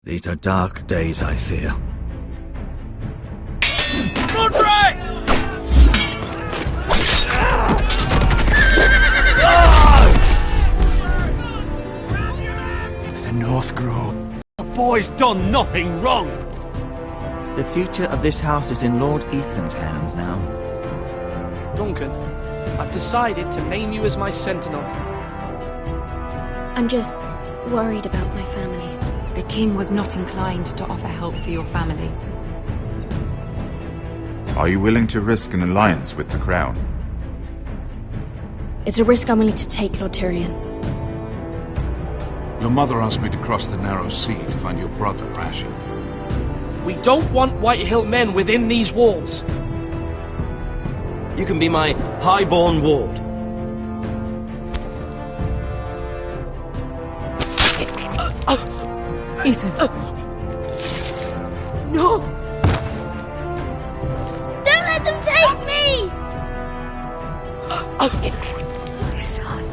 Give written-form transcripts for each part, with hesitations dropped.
These are dark days, I fear. Roderick! The North Grove. The boy's done nothing wrong. The future of this house is in Lord Ethan's hands now. Duncan, I've decided to name you as my sentinel. I'm just worried about my family. The king was not inclined to offer help for your family. Are you willing to risk an alliance with the crown? It's a risk I'm willing to take, Lord Tyrion. Your mother asked me to cross the narrow sea to find your brother, Asher. We don't want Whitehill men within these walls. You can be my highborn ward. Ethan. No! Don't let them take me! My son.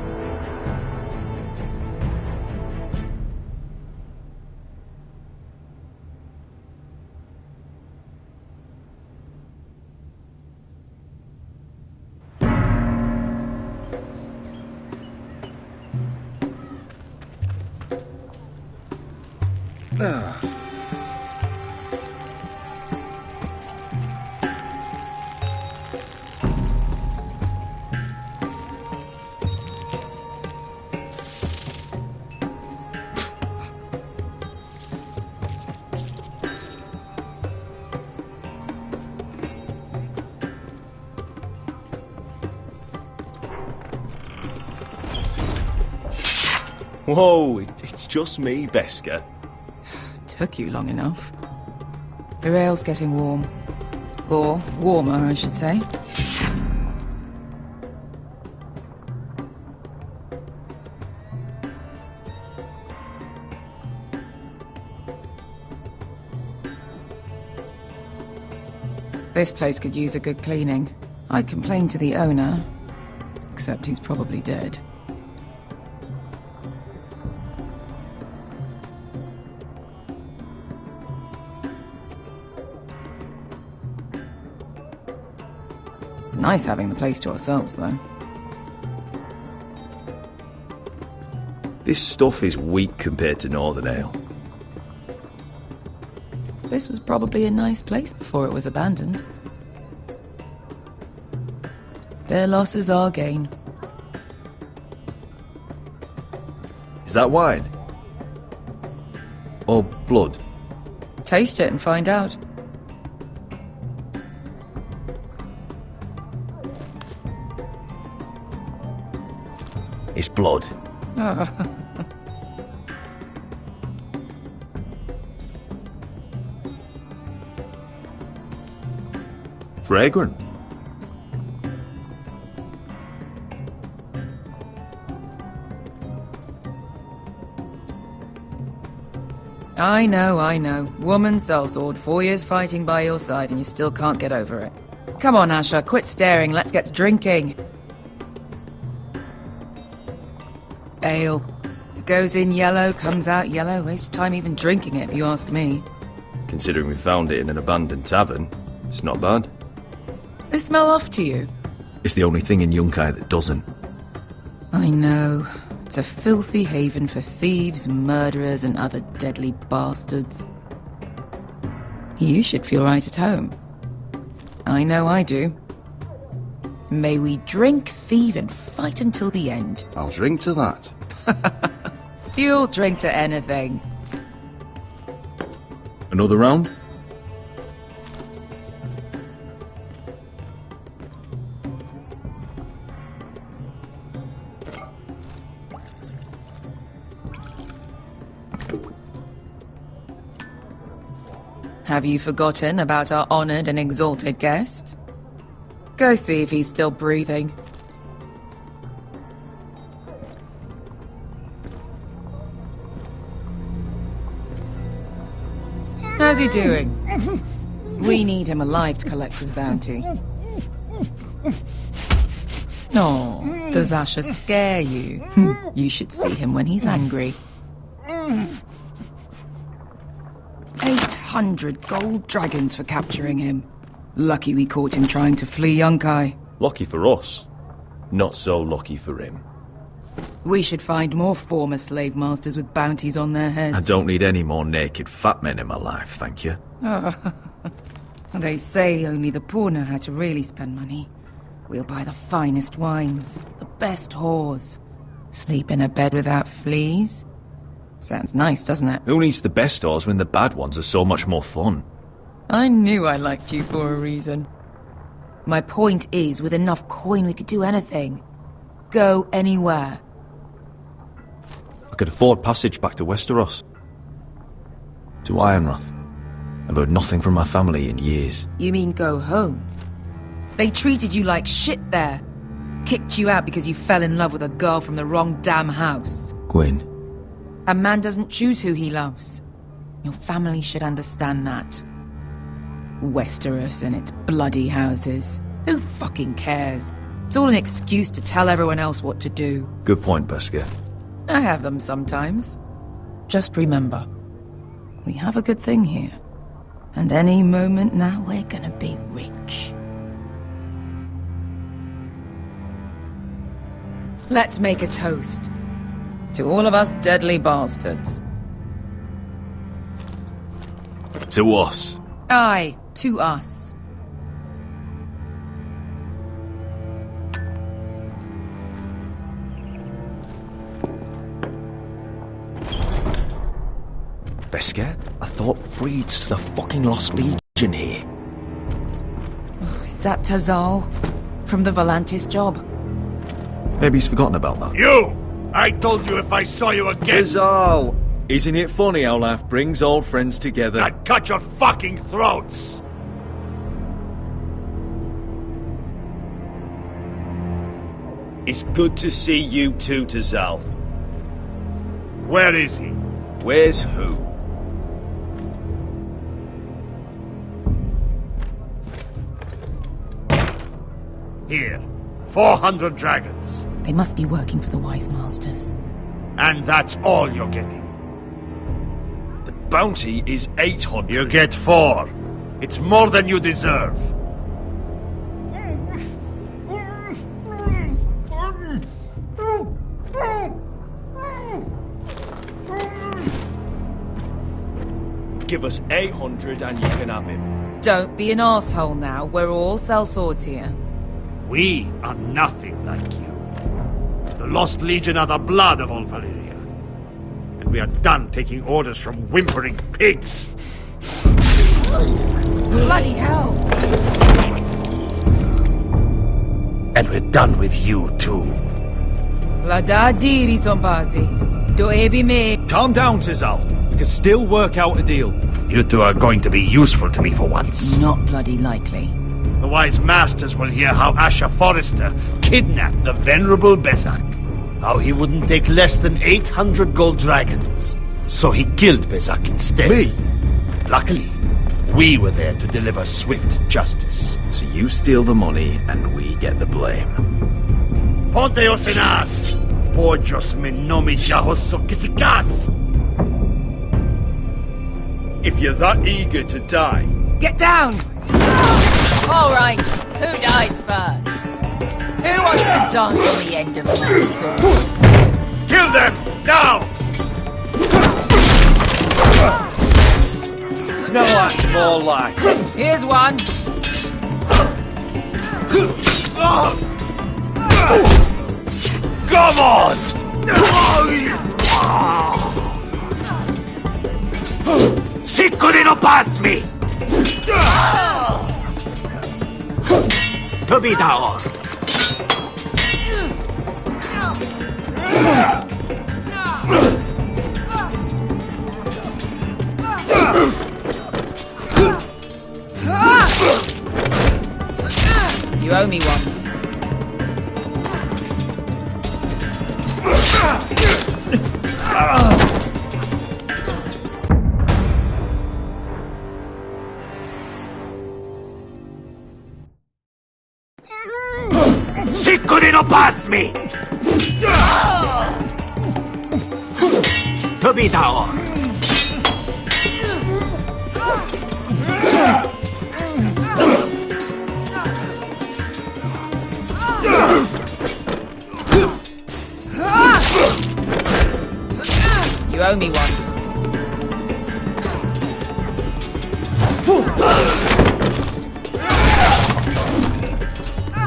Whoa, it's just me, Beska. Took you long enough. The ale's getting warm. Or warmer, I should say. This place could use a good cleaning. I'd complain to the owner, except he's probably dead. Nice having the place to ourselves, though. This stuff is weak compared to Northern Ale. This was probably a nice place before it was abandoned. Their loss is our gain. Is that wine? Or blood? Taste it and find out. It's blood. Fragrant. I know. Woman sellsword, 4 years fighting by your side and you still can't get over it. Come on, Asher, quit staring, let's get to drinking. Ale. It goes in yellow, comes out yellow. Waste time even drinking it, if you ask me. Considering we found it in an abandoned tavern, it's not bad. They smell off to you. It's the only thing in Yunkai that doesn't. I know. It's a filthy haven for thieves, murderers, and other deadly bastards. You should feel right at home. I know I do. May we drink, thieve, and fight until the end. I'll drink to that. You'll drink to anything. Another round? Have you forgotten about our honoured and exalted guest? Go see if he's still breathing. How's he doing? We need him alive to collect his bounty. Oh, does Asher scare you? You should see him when he's angry. 100 gold dragons for capturing him. Lucky we caught him trying to flee Yunkai. Lucky for us. Not so lucky for him. We should find more former slave masters with bounties on their heads. I don't need any more naked fat men in my life, thank you. They say only the poor know how to really spend money. We'll buy the finest wines, the best whores. Sleep in a bed without fleas? Sounds nice, doesn't it? Who needs the best stores when the bad ones are so much more fun? I knew I liked you for a reason. My point is, with enough coin we could do anything. Go anywhere. I could afford passage back to Westeros. To Ironrath. I've heard nothing from my family in years. You mean go home? They treated you like shit there. Kicked you out because you fell in love with a girl from the wrong damn house. Gwyn. A man doesn't choose who he loves. Your family should understand that. Westeros and its bloody houses. Who fucking cares? It's all an excuse to tell everyone else what to do. Good point, Beskar. I have them sometimes. Just remember, we have a good thing here. And any moment now we're gonna be rich. Let's make a toast. To all of us deadly bastards. To us. Aye, to us. Beskar, I thought Freed's the fucking Lost Legion here. Is that Tazal? From the Volantis job? Maybe he's forgotten about that. You! I told you if I saw you again... Tazal! Isn't it funny how life brings old friends together? I'd cut your fucking throats! It's good to see you too, Tazal. Where is he? Where's who? Here. 400 dragons. They must be working for the Wise Masters. And that's all you're getting. The bounty is 800. You get 4. It's more than you deserve. Give us 800 and you can have him. Don't be an arsehole now. We're all sellswords here. We are nothing like you. The Lost Legion are the blood of all Valyria. And we are done taking orders from whimpering pigs. Bloody hell! And we're done with you, too. La da diri sombazi. Do ebi me. Calm down, Tazal. We can still work out a deal. You two are going to be useful to me for once. Not bloody likely. The Wise Masters will hear how Asher Forrester kidnapped the venerable Bezak. How he wouldn't take less than 800 gold dragons. So he killed Bezak instead. Me? Luckily, we were there to deliver swift justice. So you steal the money and we get the blame. Ponteos en as! Pojos me nomi jahoso kisikas! If you're that eager to die... Get down! All right, who dies first? Who wants to dance on the end of my sword? Kill them! Now! No, that's more like it. Here's one. Come on! Sicko di non pasmi! To be down. You owe me one. Sicko di non pasmi! To be down.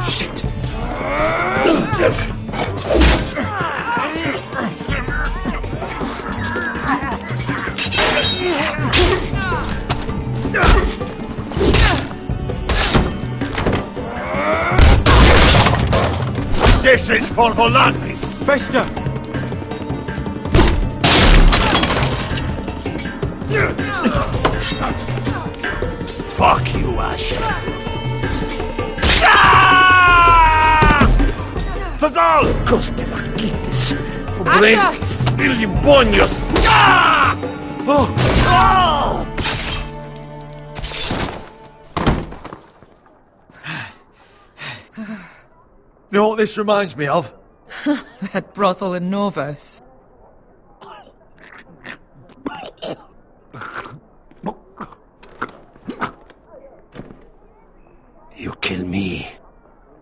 Shit! This is for Volantis! Bester! Fuck you, Ash. Fazal! Coste vaquites! Pobrenis! Ilimbonios! Oh! Oh! You know what this reminds me of? That brothel in Norvos. You kill me,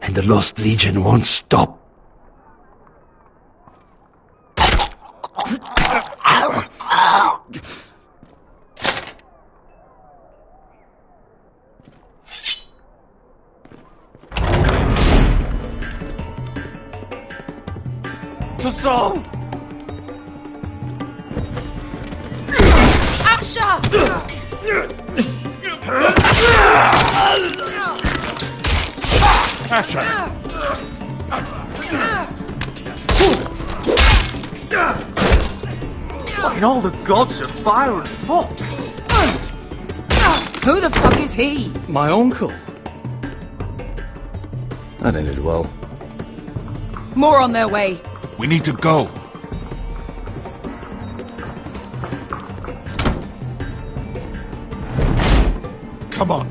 and the Lost Legion won't stop. To Saul! Asha! Asha! What in all the gods of fire and fuck? Who the fuck is he? My uncle. That ended well. More on their way. We need to go. Come on.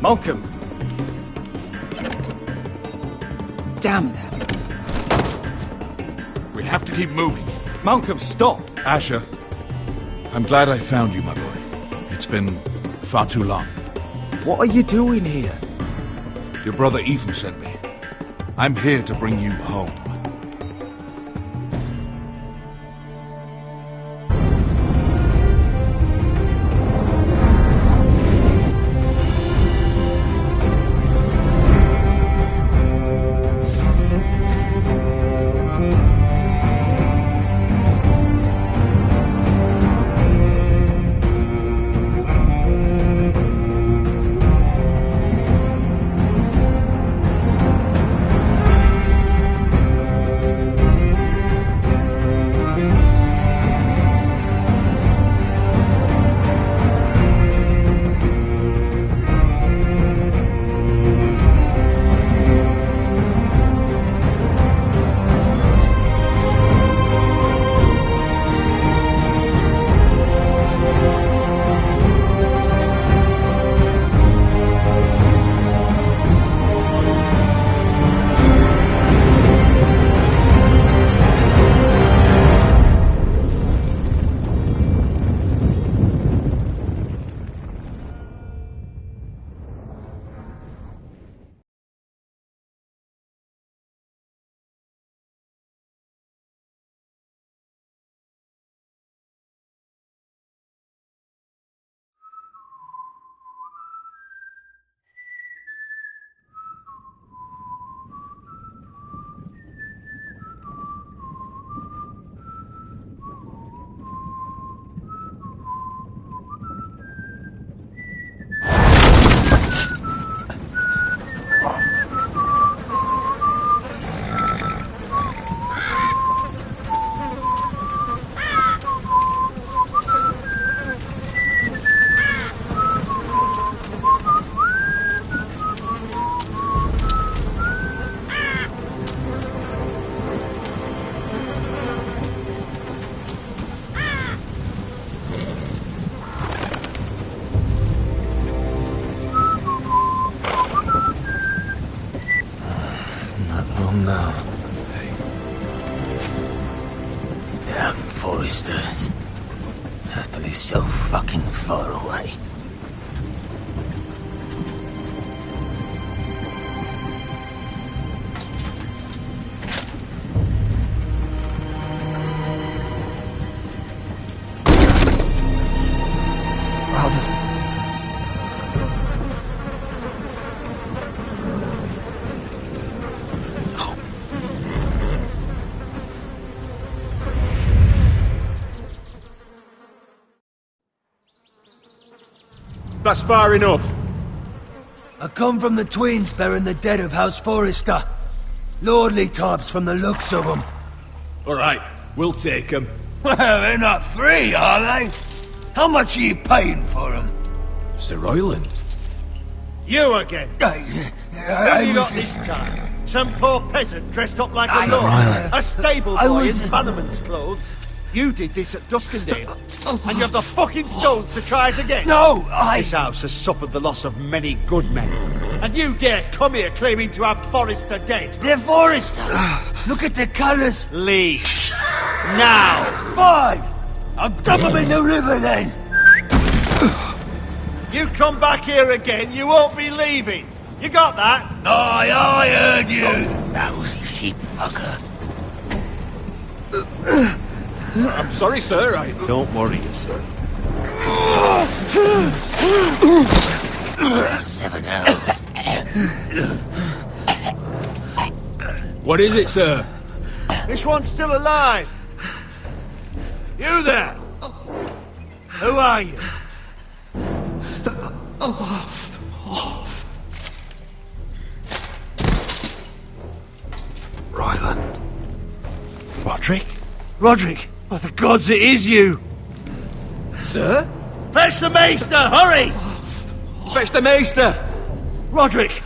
Malcolm! Damn them. We have to keep moving. Malcolm, stop! Asher, I'm glad I found you, my boy. It's been far too long. What are you doing here? Your brother Ethan sent me. I'm here to bring you home. Foresters. Turtle is so fucking far away. That's far enough. I come from the twins bearing the dead of House Forrester. Lordly tops from the looks of them. All right, we'll take them. Well, they're not free, are they? How much are you paying for them? Sir Royland. You again. Who you got this time? Some poor peasant dressed up like a lord. A stable boy in bannerman's clothes. You did this at Duskendale. And you have the fucking stones to try it again. No, This house has suffered the loss of many good men. And you dare come here claiming to have Forrester dead. They're Forrester. Look at the colours. Leave. Now. Fine. I'll dump them in the river then. You come back here again, you won't be leaving. You got that? Aye, I heard you. Lousy sheep fucker. I'm sorry, sir. Don't worry yourself. 7 elves. What is it, sir? This one's still alive. You there. Who are you? Royland. Roderick? Roderick! By the gods, it is you! Sir? Fetch the maester, hurry! Fetch the maester! Roderick!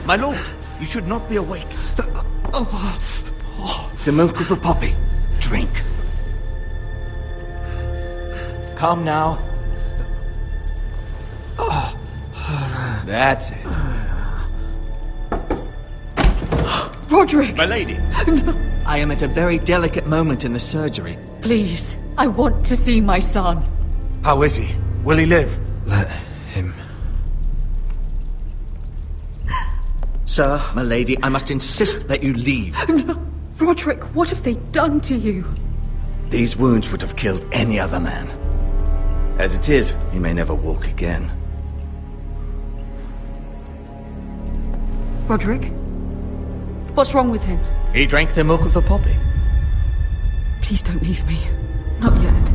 My lord, you should not be awake. The milk of the poppy. Drink. Calm now. That's it. Roderick! My lady. No. I am at a very delicate moment in the surgery. Please, I want to see my son. How is he? Will he live? Let him. Sir, my lady, I must insist that you leave. No. Roderick, what have they done to you? These wounds would have killed any other man. As it is, he may never walk again. Roderick? What's wrong with him? He drank the milk of the poppy. Please don't leave me. Not yet.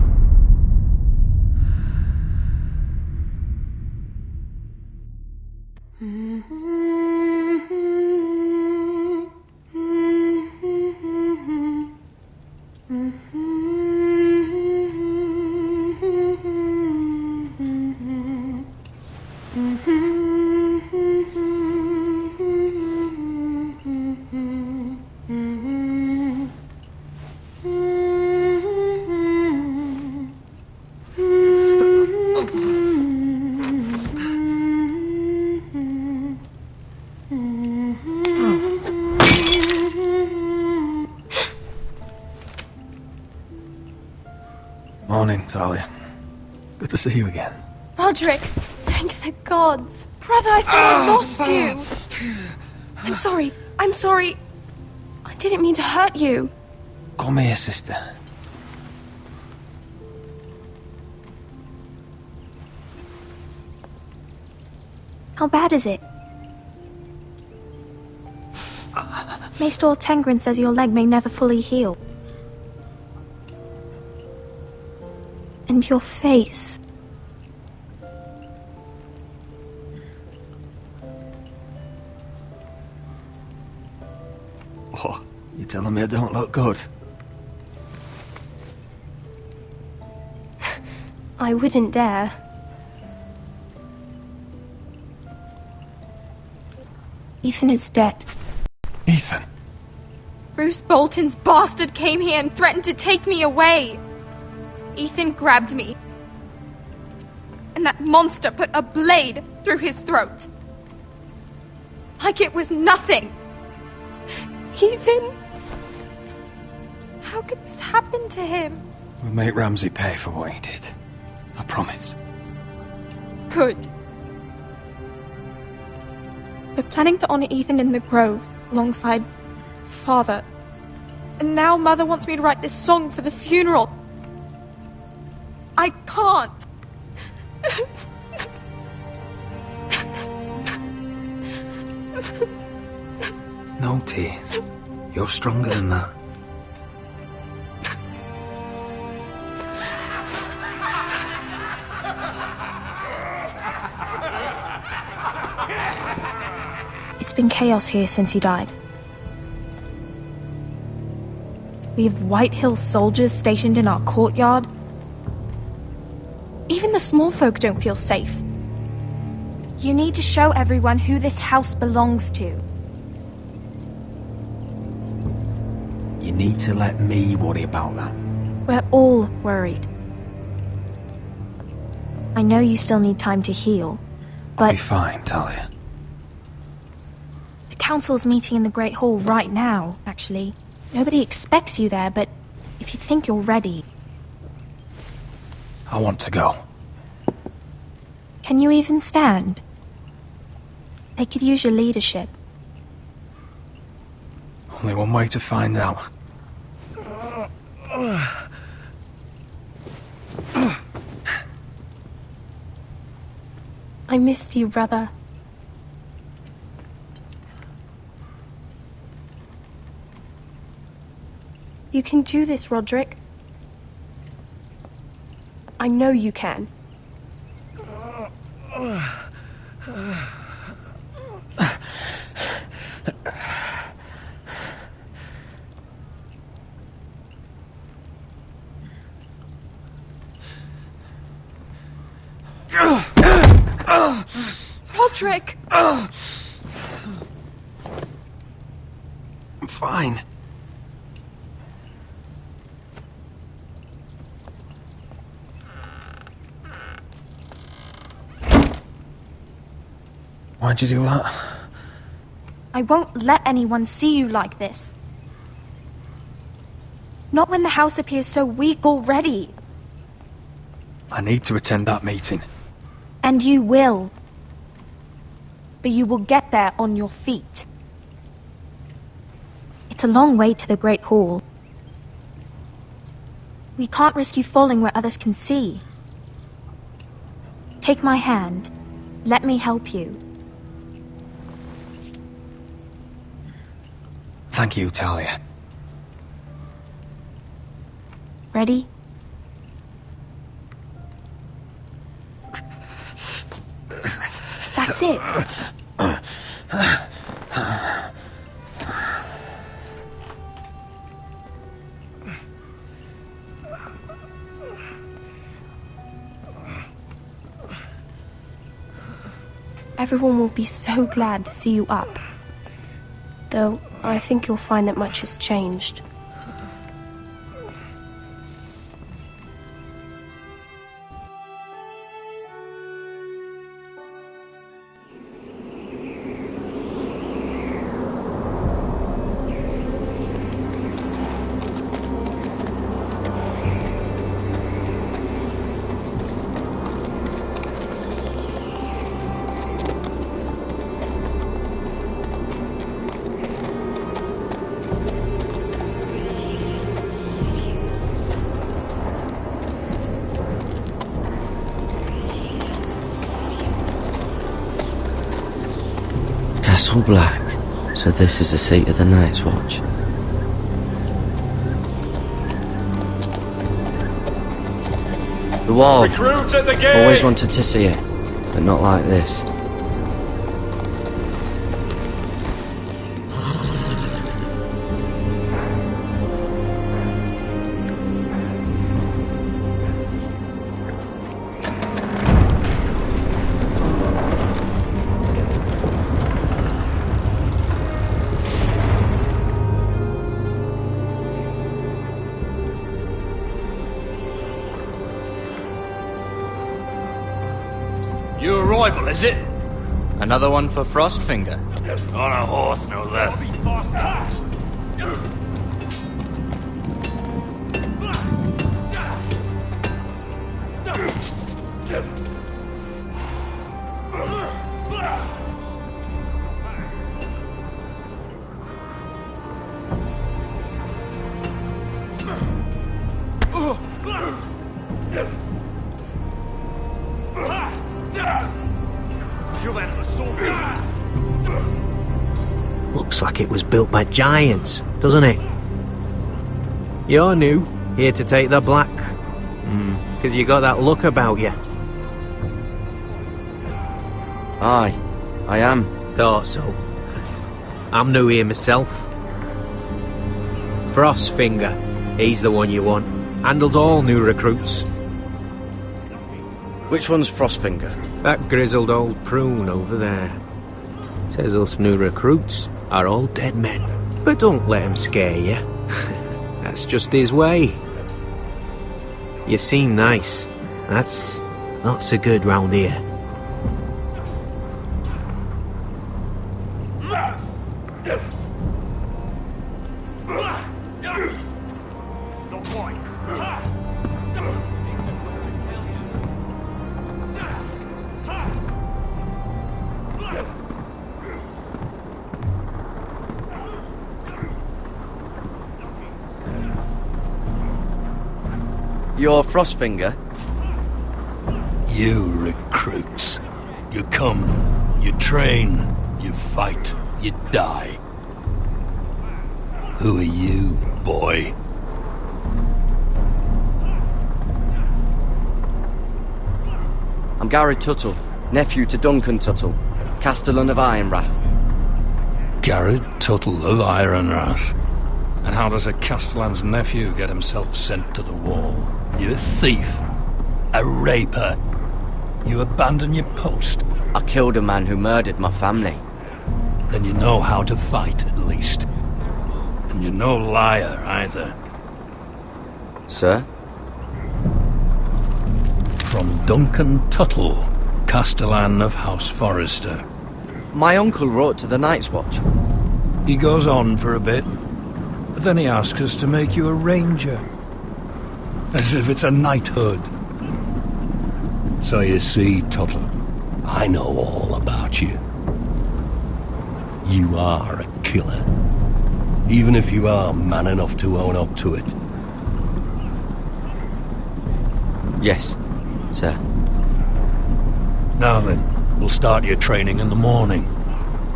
Morning, Talia. Good to see you again. Roderick, thank the gods. Brother, I thought I lost you. I'm sorry. I didn't mean to hurt you. Come here, sister. How bad is it? Maester Tengrin says your leg may never fully heal. And your face. What? You telling me I don't look good? I wouldn't dare. Ethan is dead. Ethan? Bruce Bolton's bastard came here and threatened to take me away. Ethan grabbed me. And that monster put a blade through his throat. Like it was nothing. Ethan? How could this happen to him? We'll make Ramsay pay for what he did. I promise. Good. We're planning to honor Ethan in the Grove, alongside Father. And now Mother wants me to write this song for the funeral. I can't. No tears. You're stronger than that. It's been chaos here since he died. We have White Hill soldiers stationed in our courtyard. Even the small folk don't feel safe. You need to show everyone who this house belongs to. You need to let me worry about that. We're all worried. I know you still need time to heal, but... I'll be fine, Talia. The council's meeting in the Great Hall right now, actually. Nobody expects you there, but if you think you're ready... I want to go. Can you even stand? They could use your leadership. Only one way to find out. I missed you, brother. You can do this, Roderick. I know you can. Roderick! I'm fine. Why'd you do that? I won't let anyone see you like this. Not when the house appears so weak already. I need to attend that meeting. And you will. But you will get there on your feet. It's a long way to the Great Hall. We can't risk you falling where others can see. Take my hand. Let me help you. Thank you, Talia. Ready? That's it. Everyone will be so glad to see you up. Though, I think you'll find that much has changed. Castle Black. So this is the seat of the Night's Watch. The wall. Recruits at the gate! Always wanted to see it, but not like this. New arrival, is it? Another one for Frostfinger. On a horse, no less. Looks like it was built by giants, doesn't it? You're new, here to take the black. 'Cause you got that look about you. Aye, I am. Thought so. I'm new here myself. Frostfinger, he's the one you want. Handles all new recruits. Which one's Frostfinger? That grizzled old prune over there. Says us new recruits are all dead men. But don't let him scare you. That's just his way. You seem nice. That's not so good round here. You're Frostfinger? You recruits. You come, you train, you fight, you die. Who are you, boy? I'm Gary Tuttle, nephew to Duncan Tuttle, Castellan of Ironrath. Garrett Tuttle of Ironrath. And how does a Castellan's nephew get himself sent to the wall? You a thief. A raper. You abandon your post. I killed a man who murdered my family. Then you know how to fight, at least. And you're no liar, either. Sir? From Duncan Tuttle, Castellan of House Forrester. My uncle wrote to the Night's Watch. He goes on for a bit, but then he asks us to make you a ranger. As if it's a knighthood. So you see, Tuttle, I know all about you. You are a killer. Even if you are man enough to own up to it. Yes, sir. Now then, we'll start your training in the morning.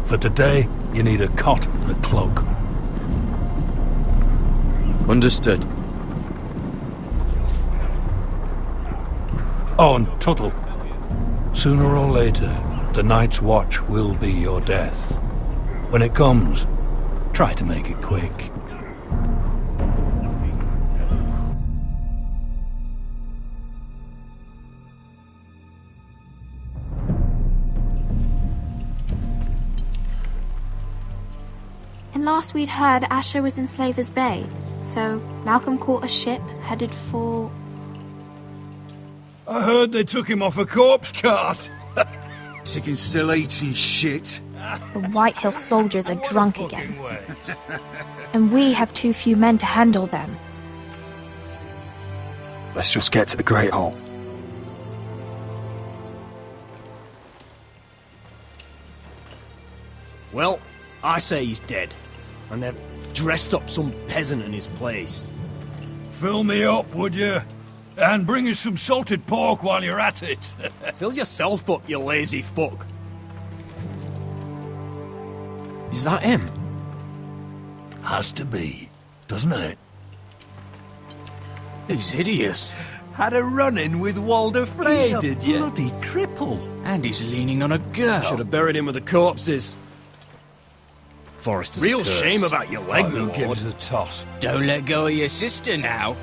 For today, you need a cot and a cloak. Understood. Oh, and Tuttle, sooner or later, the Night's Watch will be your death. When it comes, try to make it quick. And last we'd heard, Asher was in Slaver's Bay, so Malcolm caught a ship headed for... I heard they took him off a corpse cart. Sick and still eating shit. The White Hill soldiers are drunk again. And we have too few men to handle them. Let's just get to the Great Hall. Well, I say he's dead. And they've dressed up some peasant in his place. Fill me up, would you? And bring us some salted pork while you're at it. Fill yourself up, you lazy fuck. Is that him? Has to be, doesn't it? He's hideous. Had a run-in with Walder Frey, did you? Bloody cripple. And he's leaning on a girl. Should have buried him with the corpses. Forrester's Real cursed. shame about your leg, Who my gives lord. a toss? Don't let go of your sister now.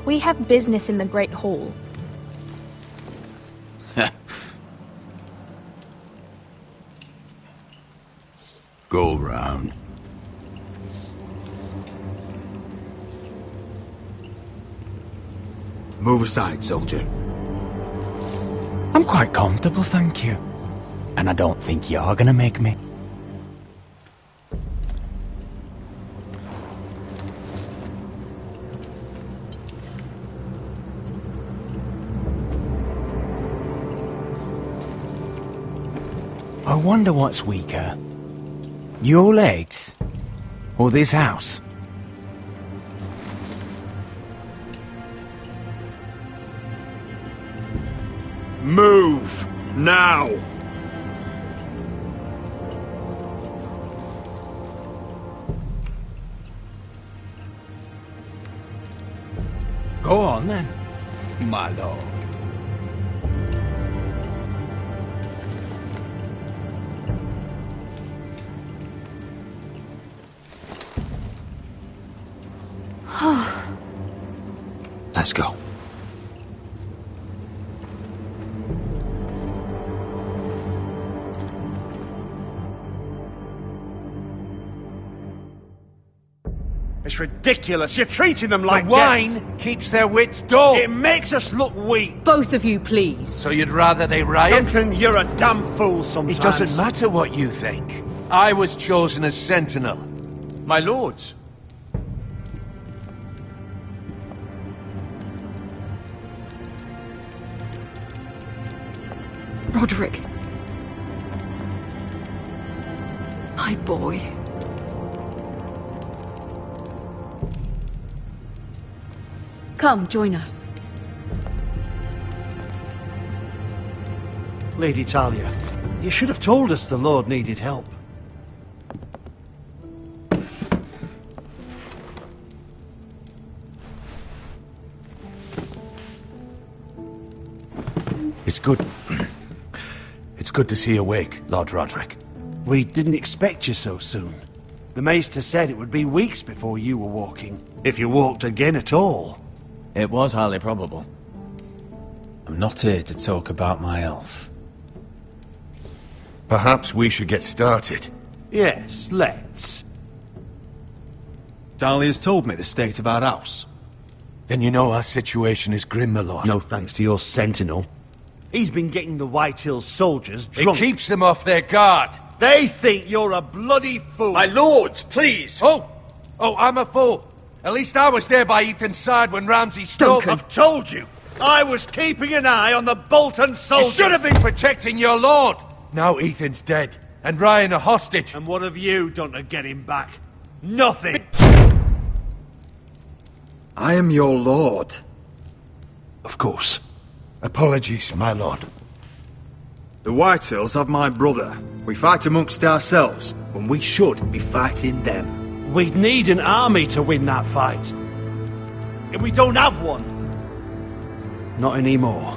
We have business in the Great Hall. Go round. Move aside, soldier. I'm quite comfortable, thank you. And I don't think you're gonna make me. I wonder what's weaker. Your legs? Or this house? Move! Now! Go on then, my lord. Let's go. It's ridiculous. You're treating them like the wine guests. keeps their wits dull. It makes us look weak. Both of you, please. So you'd rather they riot? Duncan, you're a damn fool sometimes. It doesn't matter what you think. I was chosen as sentinel. My lords. Roderick. My boy. Come, join us. Lady Talia, you should have told us the Lord needed help. It's good. It's good to see you awake, Lord Roderick. We didn't expect you so soon. The Maester said it would be weeks before you were walking, if you walked again at all. It was highly probable. I'm not here to talk about my elf. Perhaps we should get started. Yes, let's. Dahlia's told me the state of our house. Then you know our situation is grim, my lord. No thanks to your sentinel. He's been getting the White Hills soldiers drunk. It keeps them off their guard. They think you're a bloody fool. My lords, please! Oh, I'm a fool. At least I was there by Ethan's side when Ramsay stole... I've told you! I was keeping an eye on the Bolton soldiers! You should have been protecting your lord! Now Ethan's dead, and Ryan a hostage. And what have you done to get him back? Nothing! I am your lord. Of course. Apologies, my lord. The Whitehills have my brother. We fight amongst ourselves, when we should be fighting them. We'd need an army to win that fight. And we don't have one. Not anymore.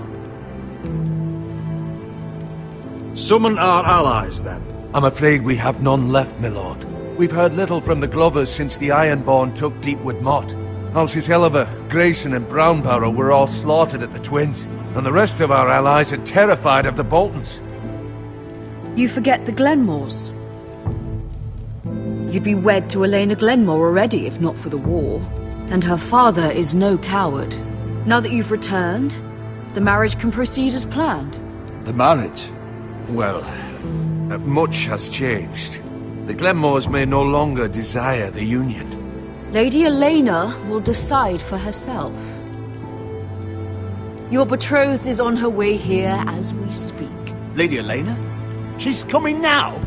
Summon our allies, then. I'm afraid we have none left, my lord. We've heard little from the Glovers since the Ironborn took Deepwood Motte. Houses Helliver, Grayson and Brownbarrow were all slaughtered at the Twins, and the rest of our allies are terrified of the Boltons. You forget the Glenmores. You'd be wed to Elena Glenmore already if not for the war. And her father is no coward. Now that you've returned, the marriage can proceed as planned. The marriage? Well, much has changed. The Glenmores may no longer desire the union. Lady Elena will decide for herself. Your betrothed is on her way here as we speak. Lady Elena? She's coming now?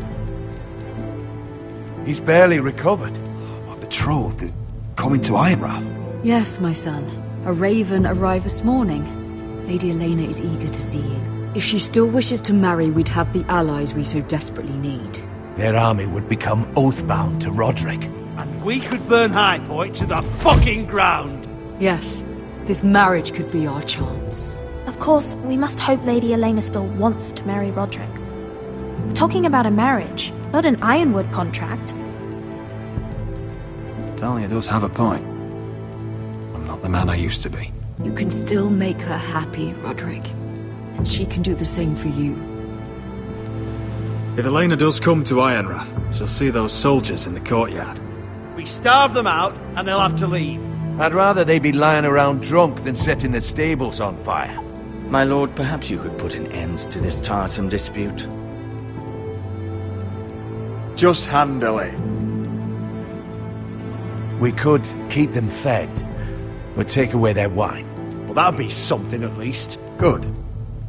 He's barely recovered. My betrothed is coming to Ironrath. Yes, my son. A raven arrived this morning. Lady Elena is eager to see you. If she still wishes to marry, we'd have the allies we so desperately need. Their army would become oath-bound to Roderick. And we could burn High Point to the fucking ground! Yes, this marriage could be our chance. Of course, we must hope Lady Elena still wants to marry Roderick. We're talking about a marriage, not an Ironwood contract. Dahlia does have a point. I'm not the man I used to be. You can still make her happy, Roderick. And she can do the same for you. If Elena does come to Ironrath, she'll see those soldiers in the courtyard. We starve them out, and they'll have to leave. I'd rather they be lying around drunk than setting the stables on fire. My lord, perhaps you could put an end to this tiresome dispute. Just handily. We could keep them fed, but take away their wine. Well, that'd be something at least. Good.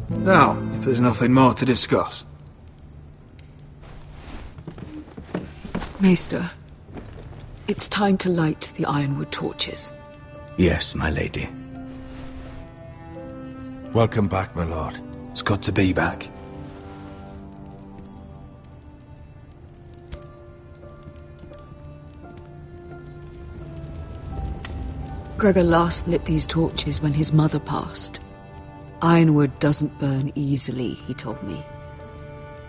Now, if there's nothing more to discuss. Maester, it's time to light the ironwood torches. Yes, my lady. Welcome back, my lord. It's good to be back. Gregor last lit these torches when his mother passed. Ironwood doesn't burn easily, he told me.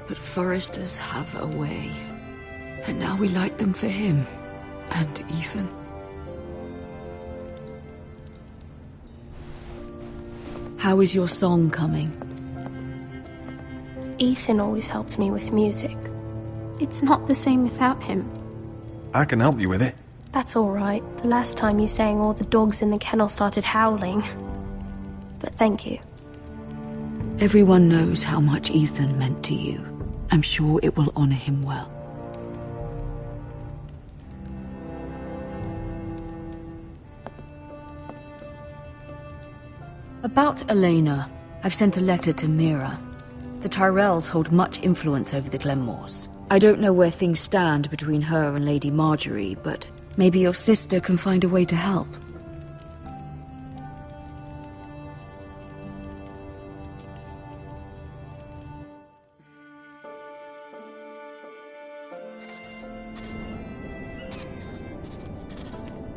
But foresters have a way. And now we light them for him. And Ethan. How is your song coming? Ethan always helped me with music. It's not the same without him. I can help you with it. That's all right. The last time you sang, all the dogs in the kennel started howling. But thank you. Everyone knows how much Ethan meant to you. I'm sure it will honor him well. About Elena, I've sent a letter to Mira. The Tyrells hold much influence over the Glenmores. I don't know where things stand between her and Lady Marjorie, but maybe your sister can find a way to help.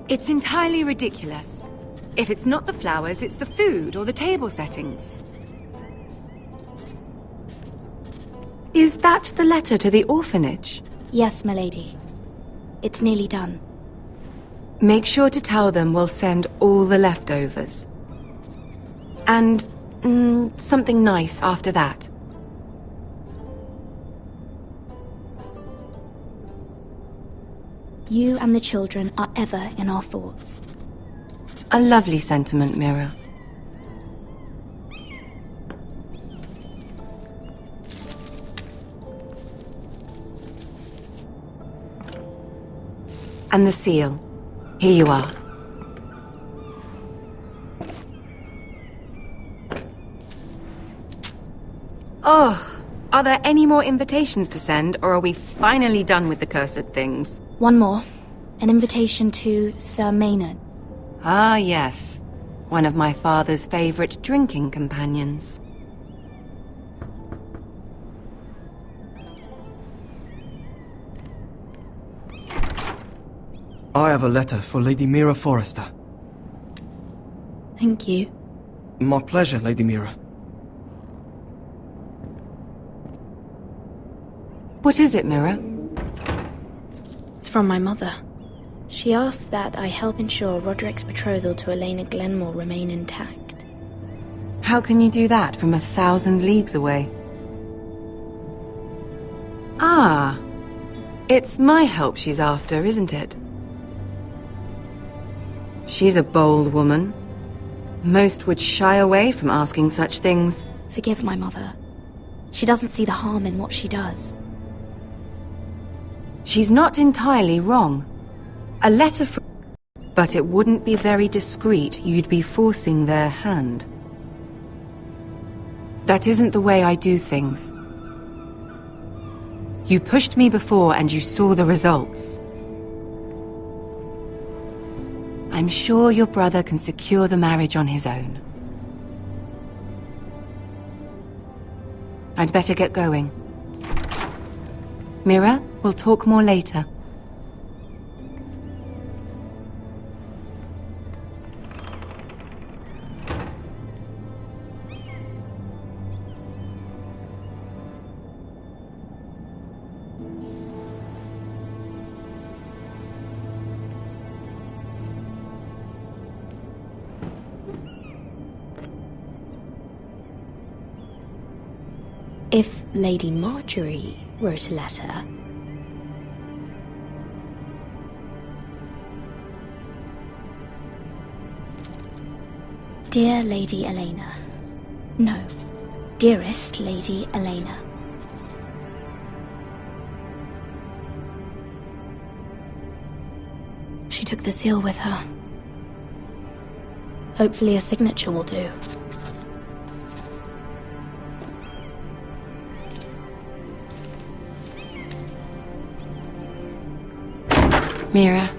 It's entirely ridiculous. If it's not the flowers, it's the food or the table settings. Is that the letter to the orphanage? Yes, my lady. It's nearly done. Make sure to tell them we'll send all the leftovers. And something nice after that. You and the children are ever in our thoughts. A lovely sentiment, Mira. And the seal. Here you are. Oh, are there any more invitations to send, or are we finally done with the cursed things? One more. An invitation to Sir Maynard. Ah, yes. One of my father's favorite drinking companions. I have a letter for Lady Mira Forrester. Thank you. My pleasure, Lady Mira. What is it, Mira? It's from my mother. She asks that I help ensure Roderick's betrothal to Elena Glenmore remain intact. How can you do that from 1,000 leagues away? Ah, it's my help she's after, isn't it? She's a bold woman. Most would shy away from asking such things. Forgive my mother. She doesn't see the harm in what she does. She's not entirely wrong. A letter from... But it wouldn't be very discreet. You'd be forcing their hand. That isn't the way I do things. You pushed me before and you saw the results. I'm sure your brother can secure the marriage on his own. I'd better get going. Mira, we'll talk more later. If Lady Marjorie wrote a letter... Dear Lady Elena. No. Dearest Lady Elena. She took the seal with her. Hopefully a signature will do. Mira,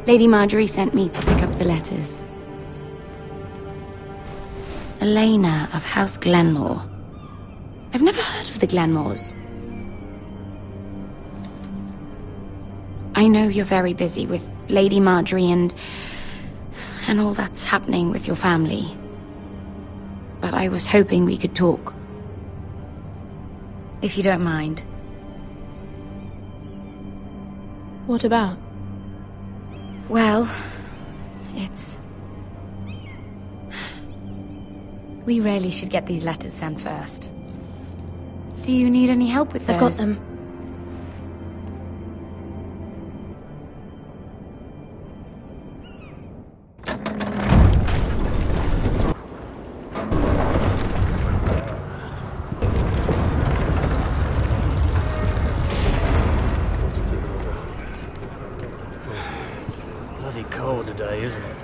Lady Marjorie sent me to pick up the letters. Elena of House Glenmore. I've never heard of the Glenmores. I know you're very busy with Lady Marjorie and all that's happening with your family. But I was hoping we could talk. If you don't mind. What about? Well, it's... We really should get these letters sent first. Do you need any help with those? I've got them. Bloody cold today, isn't it?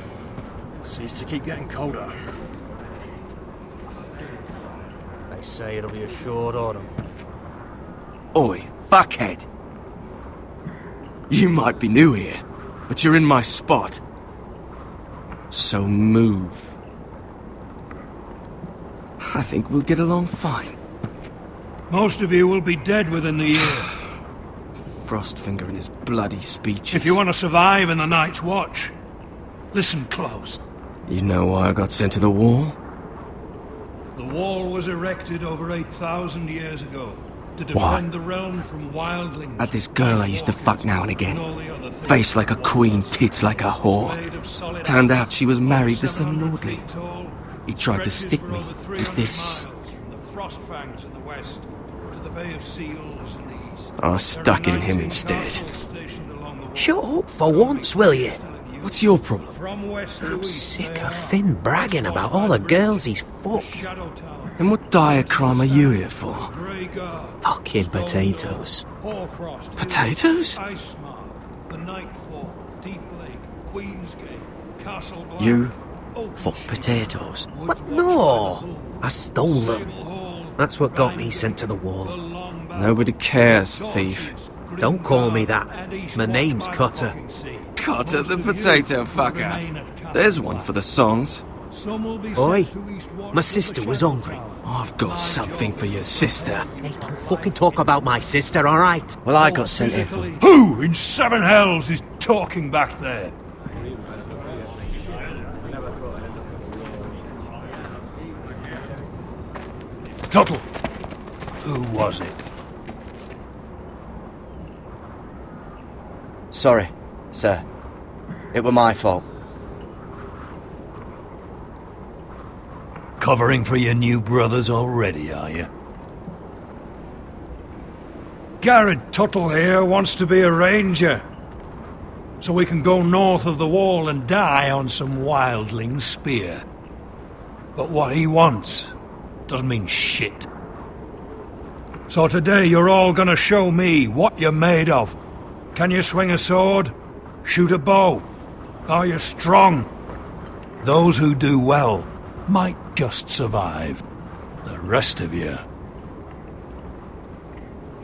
Seems to keep getting colder. They say it'll be a short autumn. Oi, fuckhead. You might be new here, but you're in my spot. So move. I think we'll get along fine. Most of you will be dead within the year. Frostfinger and his bloody speeches. If you want to survive in the Night's Watch, listen close. You know why I got sent to the wall? The wall was erected over 8,000 years ago to defend the realm from wildlings. Had this girl I used to fuck now and again. Face like a queen, tits like a whore. Turned out she was married to some lordling. He tried to stick me with this. From the Frostfangs in the west to the Bay of Seals in the east. I stuck in him instead. Shut up for once, will you? What's your problem? I'm sick of Finn bragging about all the girls he's fucked. And what dire crime are you here for? Fucking potatoes. Potatoes? You fucked potatoes? What? No! I stole them. That's what got me sent to the wall. Nobody cares, thief. Don't call me that. My name's Cutter. Cutter the potato fucker. There's one for the songs. Oi, my sister was hungry. I've got something for your sister. Hey, don't fucking talk about my sister, alright? Well, I got sent here for... Who in seven hells is talking back there? Tuttle, who was it? Sorry, sir. It were my fault. Covering for your new brothers already, are you? Garrett Tuttle here wants to be a ranger. So we can go north of the wall and die on some wildling spear. But what he wants doesn't mean shit. So today you're all gonna show me what you're made of. Can you swing a sword? Shoot a bow? Are you strong? Those who do well might just survive. The rest of you...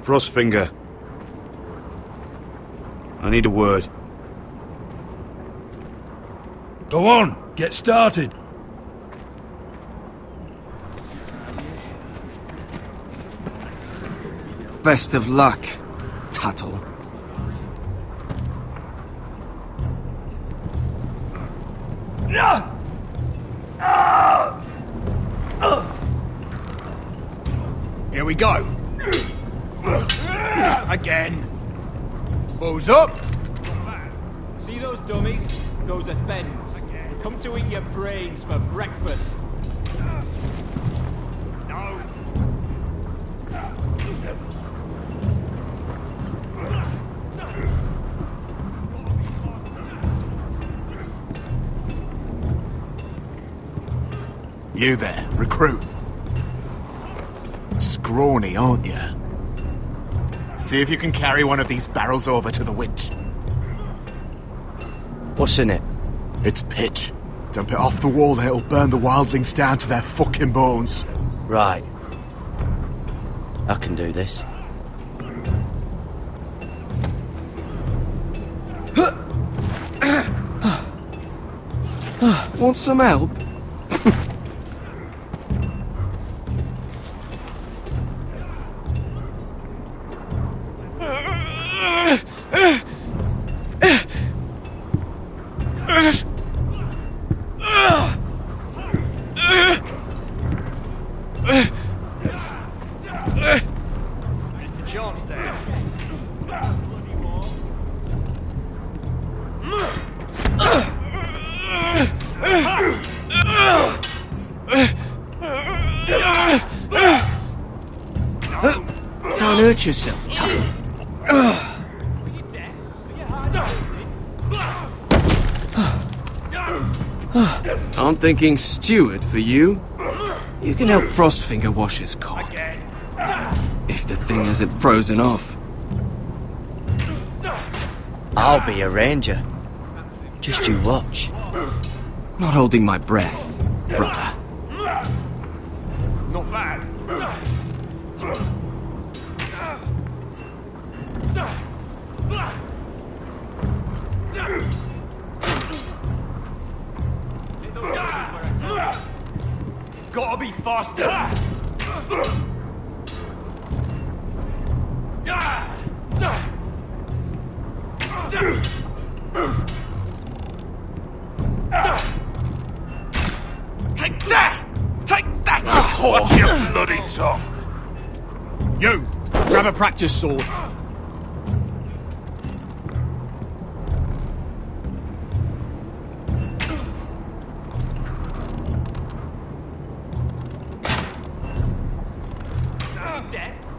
Frostfinger. I need a word. Go on, get started. Best of luck, Tuttle. Here we go. Again. Bows up. See those dummies? Those are Thens. Come to eat your brains for breakfast. No. You there, recruit. Scrawny, aren't you? See if you can carry one of these barrels over to the winch. What's in it? It's pitch. Dump it off the wall and it'll burn the wildlings down to their fucking bones. Right. I can do this. Want some help? Just a chance there. Don't hurt yourself, Tuttle. I'm thinking steward for you. You can help Frostfinger wash his cock. If the thing hasn't frozen off. I'll be a ranger. Just you watch. Not holding my breath, brother. Not bad. Gotta be faster. Take that! Take that! Watch your bloody tongue! You! Grab a practice sword.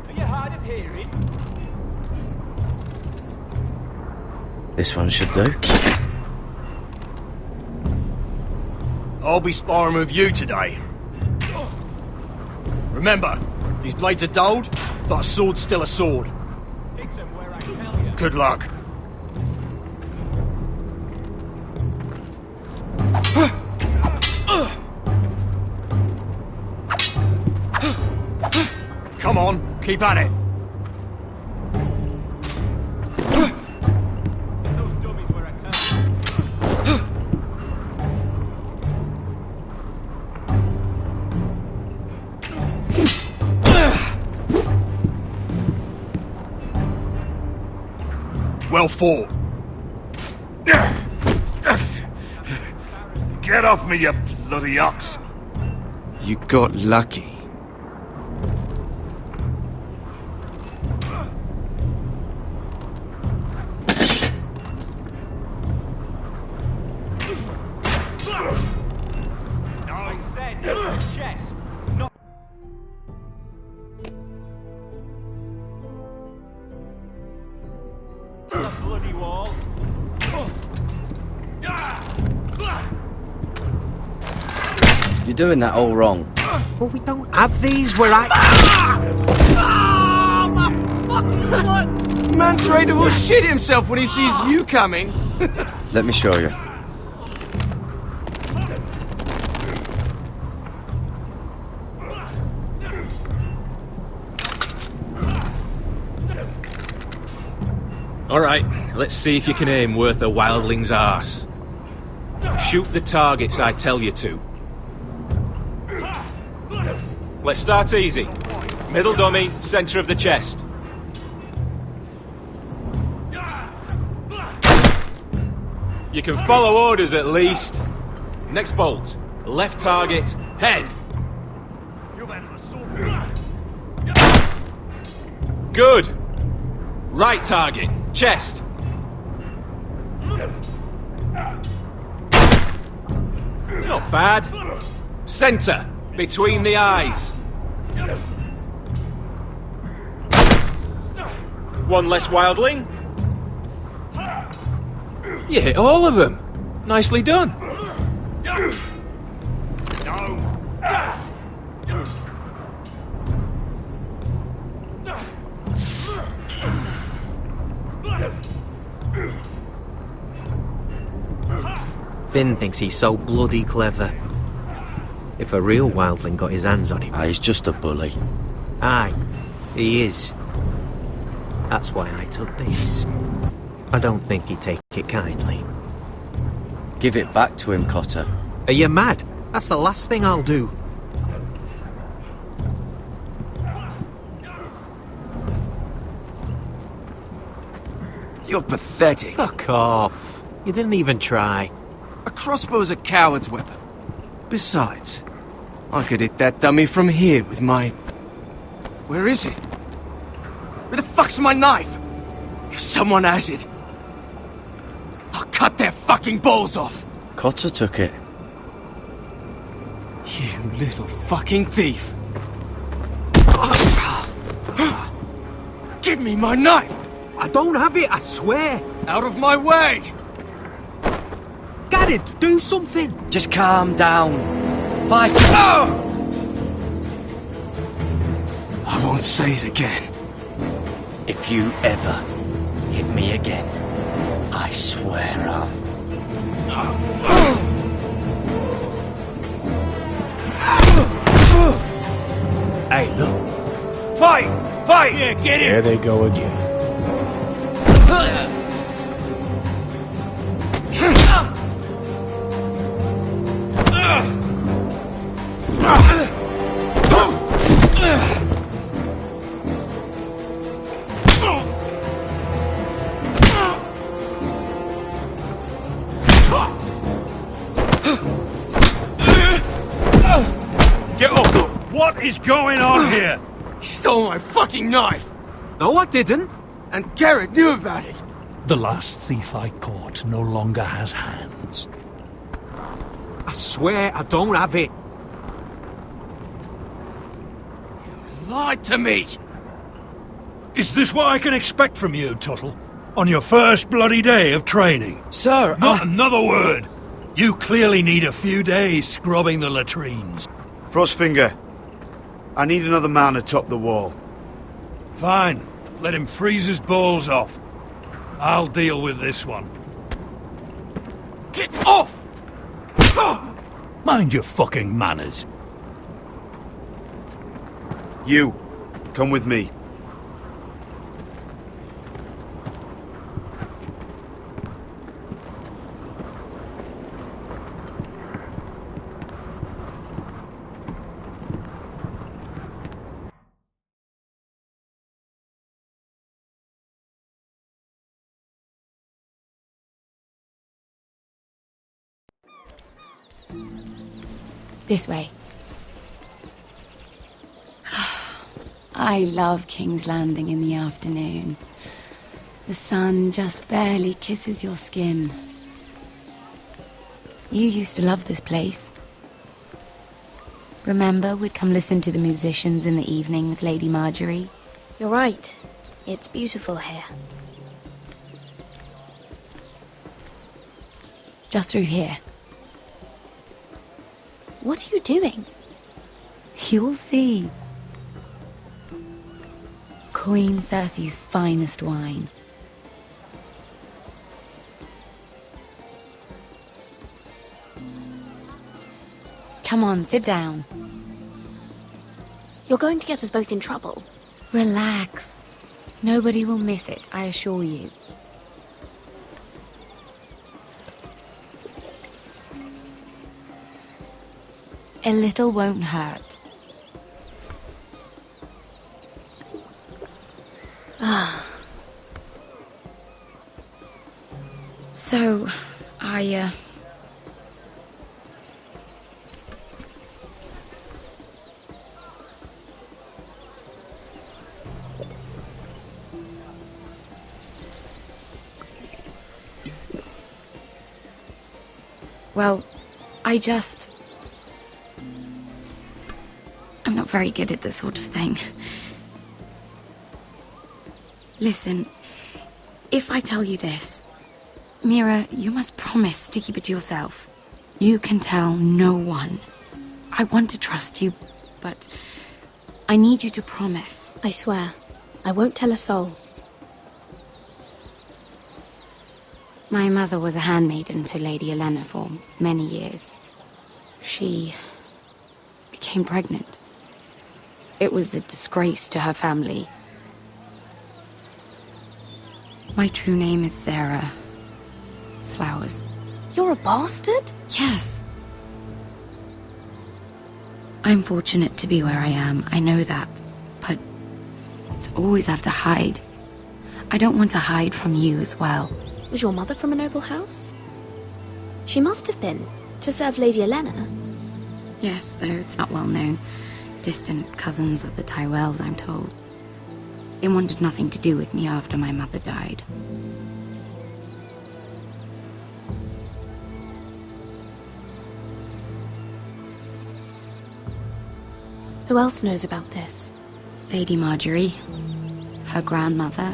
Are you hard of hearing? This one should do. I'll be sparring with you today. Remember, these blades are dulled, but a sword's still a sword. Hit 'em where I tell you. Good luck. Come on, keep at it. Those dummies where I tell you. Well fought. Get off me, you bloody ox! You got lucky. I said the chest, not... The bloody wall. You're doing that all wrong. But we don't have these where I... Man's ready to shit himself when he sees you coming. Let me show you. Alright, let's see if you can aim worth a wildling's arse. Shoot the targets I tell you to. Let's start easy. Middle dummy, centre of the chest. You can follow orders at least. Next bolt. Left target, head. Good. Right target, chest. Not bad. Centre, between the eyes. One less wildling. You hit all of them. Nicely done. Finn thinks he's so bloody clever. If a real wildling got his hands on him... He's just a bully. Aye, he is. That's why I took these. I don't think he'd take it kindly. Give it back to him, Cotter. Are you mad? That's the last thing I'll do. You're pathetic. Fuck off. You didn't even try. A crossbow's a coward's weapon. Besides, I could hit that dummy from here with my... Where is it? Where the fuck's my knife? If someone has it, I'll cut their fucking balls off. Cotter took it. You little fucking thief. Give me my knife! I don't have it, I swear. Out of my way! Garrett, do something. Just calm down. Fight. I won't say it again. If you ever hit me again, I swear I'll... Hey, look. Fight! Fight! Yeah, get in! There they go again. Get up! What is going on here? He stole my fucking knife! No, I didn't. And Garrett knew about it. The last thief I caught no longer has hands. I swear I don't have it. You lied to me! Is this what I can expect from you, Tuttle? On your first bloody day of training? Sir, Not another word! You clearly need a few days scrubbing the latrines. Frostfinger, I need another man atop the wall. Fine. Let him freeze his balls off. I'll deal with this one. Get off! Mind your fucking manners. You, come with me. This way. I love King's Landing in the afternoon. The sun just barely kisses your skin. You used to love this place. Remember, we'd come listen to the musicians in the evening with Lady Marjorie? You're right. It's beautiful here. Just through here. What are you doing? You'll see. Queen Cersei's finest wine. Come on, sit down. You're going to get us both in trouble. Relax. Nobody will miss it, I assure you. A little won't hurt. Ah. So, Well, I'm not very good at this sort of thing. Listen, if I tell you this, Mira, you must promise to keep it to yourself. You can tell no one. I want to trust you, but I need you to promise. I swear, I won't tell a soul. My mother was a handmaiden to Lady Olenna for many years. She became pregnant. It was a disgrace to her family. My true name is Sarah, flowers. You're a bastard? Yes. I'm fortunate to be where I am, I know that. But to always have to hide. I don't want to hide from you as well. Was your mother from a noble house? She must have been, to serve Lady Elena. Yes, though it's not well known. Distant cousins of the Tyrells, I'm told. They wanted nothing to do with me after my mother died. Who else knows about this? Lady Marjorie, her grandmother,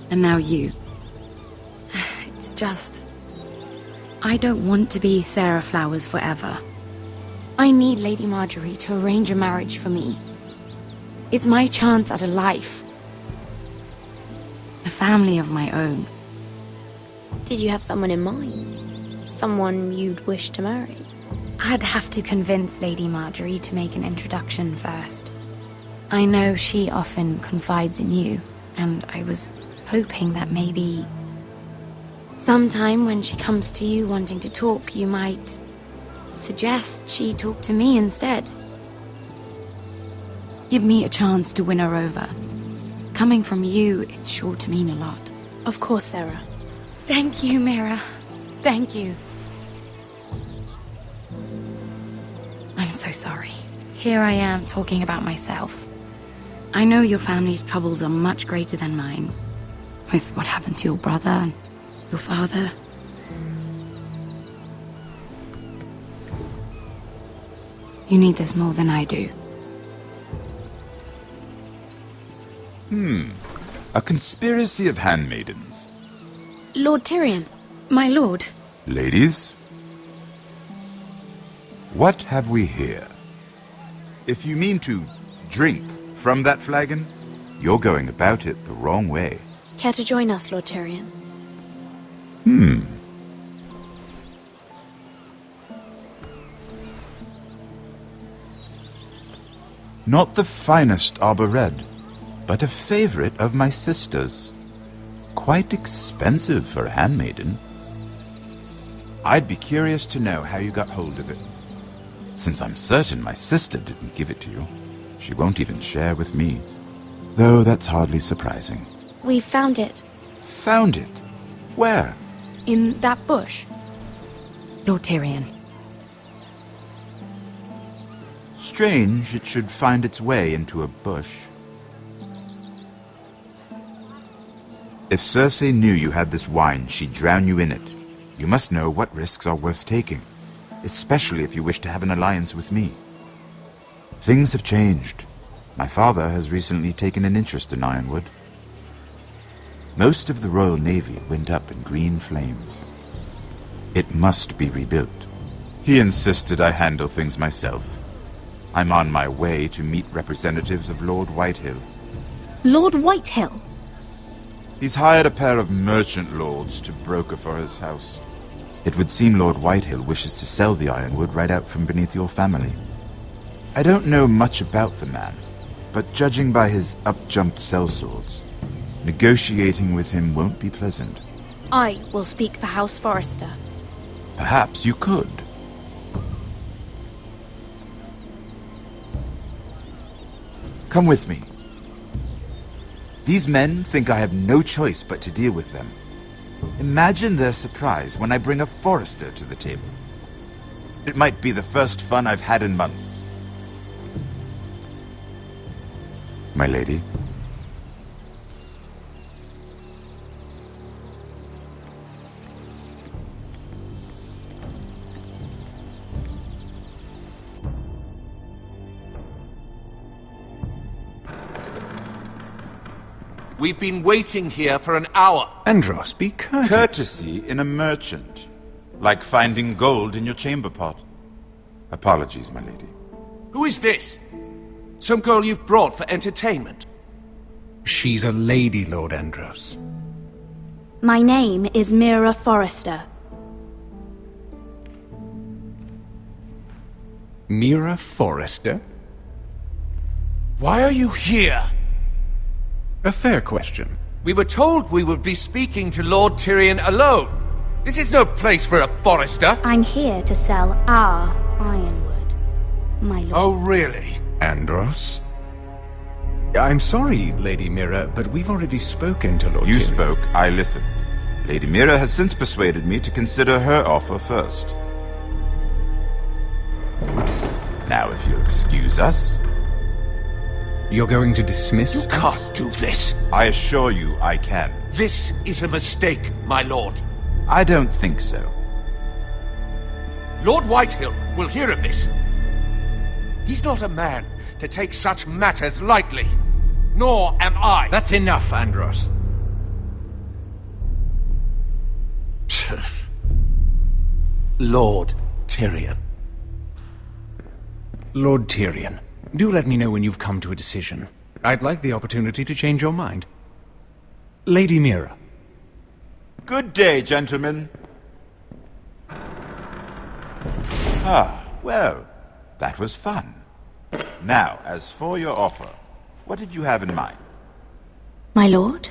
and now you. It's just... I don't want to be Sarah Flowers forever. I need Lady Marjorie to arrange a marriage for me. It's my chance at a life. A family of my own. Did you have someone in mind? Someone you'd wish to marry? I'd have to convince Lady Marjorie to make an introduction first. I know she often confides in you, and I was hoping that maybe... sometime when she comes to you wanting to talk, you might suggest she talk to me instead. Give me a chance to win her over. Coming from you, it's sure to mean a lot. Of course, Sarah. Thank you, Mira. Thank you. I'm so sorry. Here I am talking about myself. I know your family's troubles are much greater than mine. With what happened to your brother and your father. You need this more than I do. A conspiracy of handmaidens. Lord Tyrion. My lord. Ladies, what have we here? If you mean to drink from that flagon, you're going about it the wrong way. Care to join us, Lord Tyrion? Not the finest arbor red, but a favorite of my sister's. Quite expensive for a handmaiden. I'd be curious to know how you got hold of it. Since I'm certain my sister didn't give it to you, she won't even share with me. Though that's hardly surprising. We found it. Found it? Where? In that bush. Lord Tyrion. Strange it should find its way into a bush. If Cersei knew you had this wine, she'd drown you in it. You must know what risks are worth taking, especially if you wish to have an alliance with me. Things have changed. My father has recently taken an interest in Ironwood. Most of the Royal Navy went up in green flames. It must be rebuilt. He insisted I handle things myself. I'm on my way to meet representatives of Lord Whitehill. Lord Whitehill? He's hired a pair of merchant lords to broker for his house. It would seem Lord Whitehill wishes to sell the ironwood right out from beneath your family. I don't know much about the man, but judging by his up-jumped sellswords, negotiating with him won't be pleasant. I will speak for House Forrester. Perhaps you could. Come with me. These men think I have no choice but to deal with them. Imagine their surprise when I bring a Forrester to the table. It might be the first fun I've had in months. My lady. We've been waiting here for an hour. Andros, be courteous. Courtesy in a merchant. Like finding gold in your chamber pot. Apologies, my lady. Who is this? Some girl you've brought for entertainment? She's a lady, Lord Andros. My name is Mira Forrester. Mira Forrester? Why are you here? A fair question. We were told we would be speaking to Lord Tyrion alone. This is no place for a forester. I'm here to sell our ironwood, my lord. Oh, really? Andros? I'm sorry, Lady Mira, but we've already spoken to Lord You Tyrion. spoke, I listened. Lady Mira has since persuaded me to consider her offer first. Now, if you'll excuse us... You're going to dismiss You can't do this. I assure you I can. This is a mistake, my lord. I don't think so. Lord Whitehill will hear of this. He's not a man to take such matters lightly. Nor am I. That's enough, Andros. Lord Tyrion. Lord Tyrion, do let me know when you've come to a decision. I'd like the opportunity to change your mind. Lady Mira. Good day, gentlemen. Ah, well, that was fun. Now, as for your offer, what did you have in mind? My lord?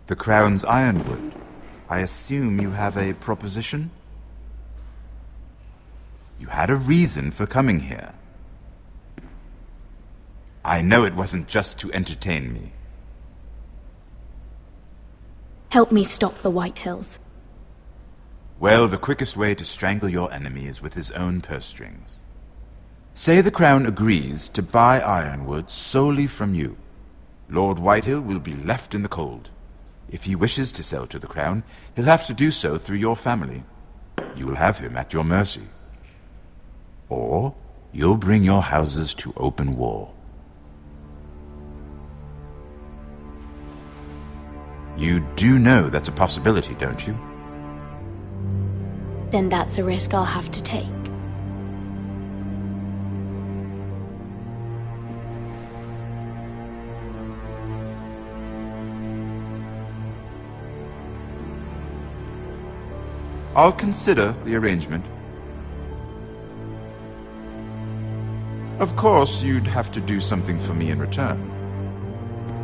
The Crown's ironwood. I assume you have a proposition? You had a reason for coming here. I know it wasn't just to entertain me. Help me stop the Whitehills. Well, the quickest way to strangle your enemy is with his own purse strings. Say the Crown agrees to buy ironwood solely from you. Lord Whitehill will be left in the cold. If he wishes to sell to the Crown, he'll have to do so through your family. You will have him at your mercy. Or you'll bring your houses to open war. You do know that's a possibility, don't you? Then that's a risk I'll have to take. I'll consider the arrangement. Of course, you'd have to do something for me in return.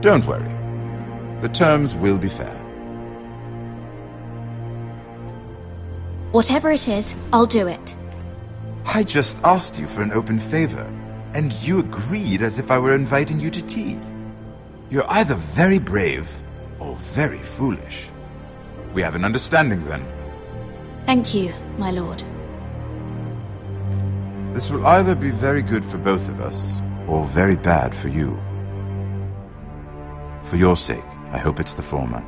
Don't worry. The terms will be fair. Whatever it is, I'll do it. I just asked you for an open favor, and you agreed as if I were inviting you to tea. You're either very brave or very foolish. We have an understanding then. Thank you, my lord. This will either be very good for both of us, or very bad for you. For your sake, I hope it's the former.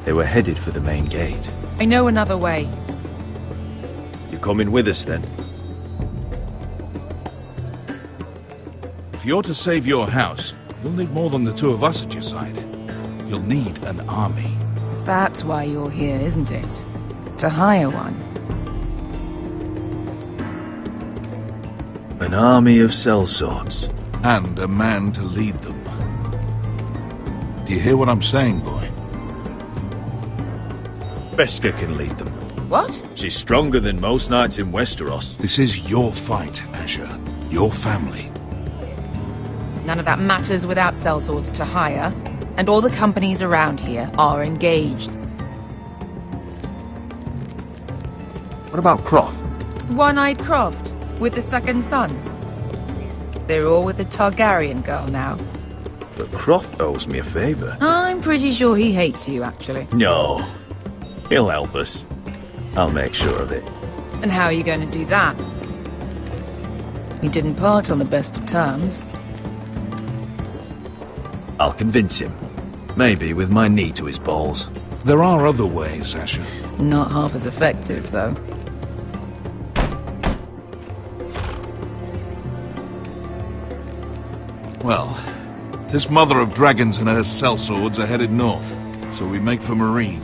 They were headed for the main gate. I know another way. You coming with us, then? If you're to save your house, you'll need more than the two of us at your side. You'll need an army. That's why you're here, isn't it? To hire one. An army of sellswords. And a man to lead them. Do you hear what I'm saying, boy? Beska can lead them. What? She's stronger than most knights in Westeros. This is your fight, Asher. Your family. None of that matters without sellswords to hire, and all the companies around here are engaged. What about Croft? One-eyed Croft, with the second sons. They're all with the Targaryen girl now. But Croft owes me a favour. I'm pretty sure he hates you, actually. No. He'll help us. I'll make sure of it. And how are you going to do that? We didn't part on the best of terms. I'll convince him. Maybe with my knee to his balls. There are other ways, Asher. Not half as effective, though. Well, this mother of dragons and her sellswords are headed north, so we make for Marine.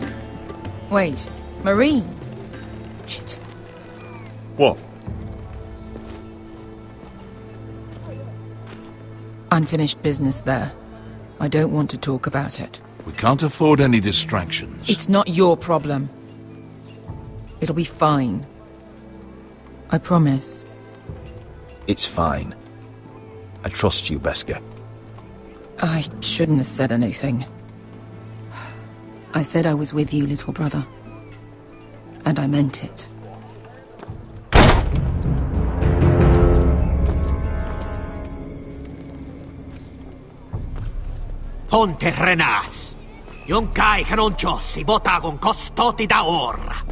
Wait, Marine? Shit. What? Unfinished business there. I don't want to talk about it. We can't afford any distractions. It's not your problem. It'll be fine. I promise. It's fine. I trust you, Beskha. I shouldn't have said anything. I said I was with you, little brother. And I meant it. Ponte Renas. Yon kai kanon jossi botagon kostoti da orra.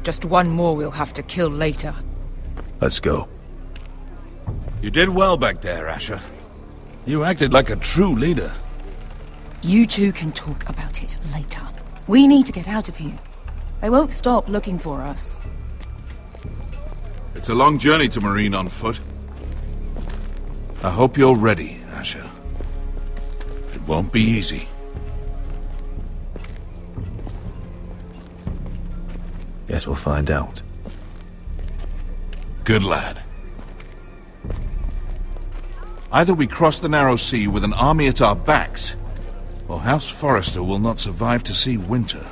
Just one more we'll have to kill later. Let's go. You did well back there, Asher. You acted like a true leader. You two can talk about it later. We need to get out of here. They won't stop looking for us. It's a long journey to Marine on foot. I hope you're ready, Asher. It won't be easy. Guess we'll find out. Good lad. Either we cross the narrow sea with an army at our backs, or House Forrester will not survive to see winter.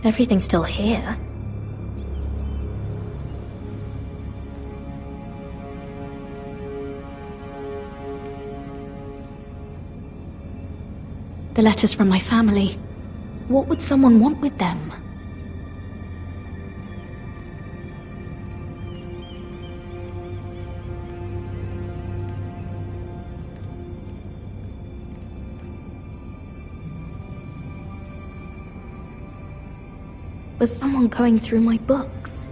Everything's still here. The letters from my family. What would someone want with them? Was someone going through my books?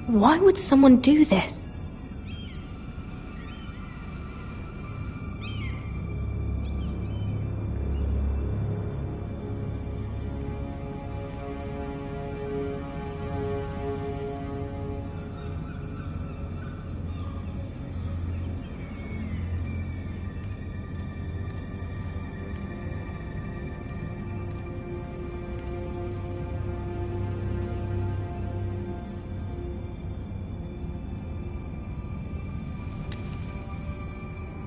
Why would someone do this?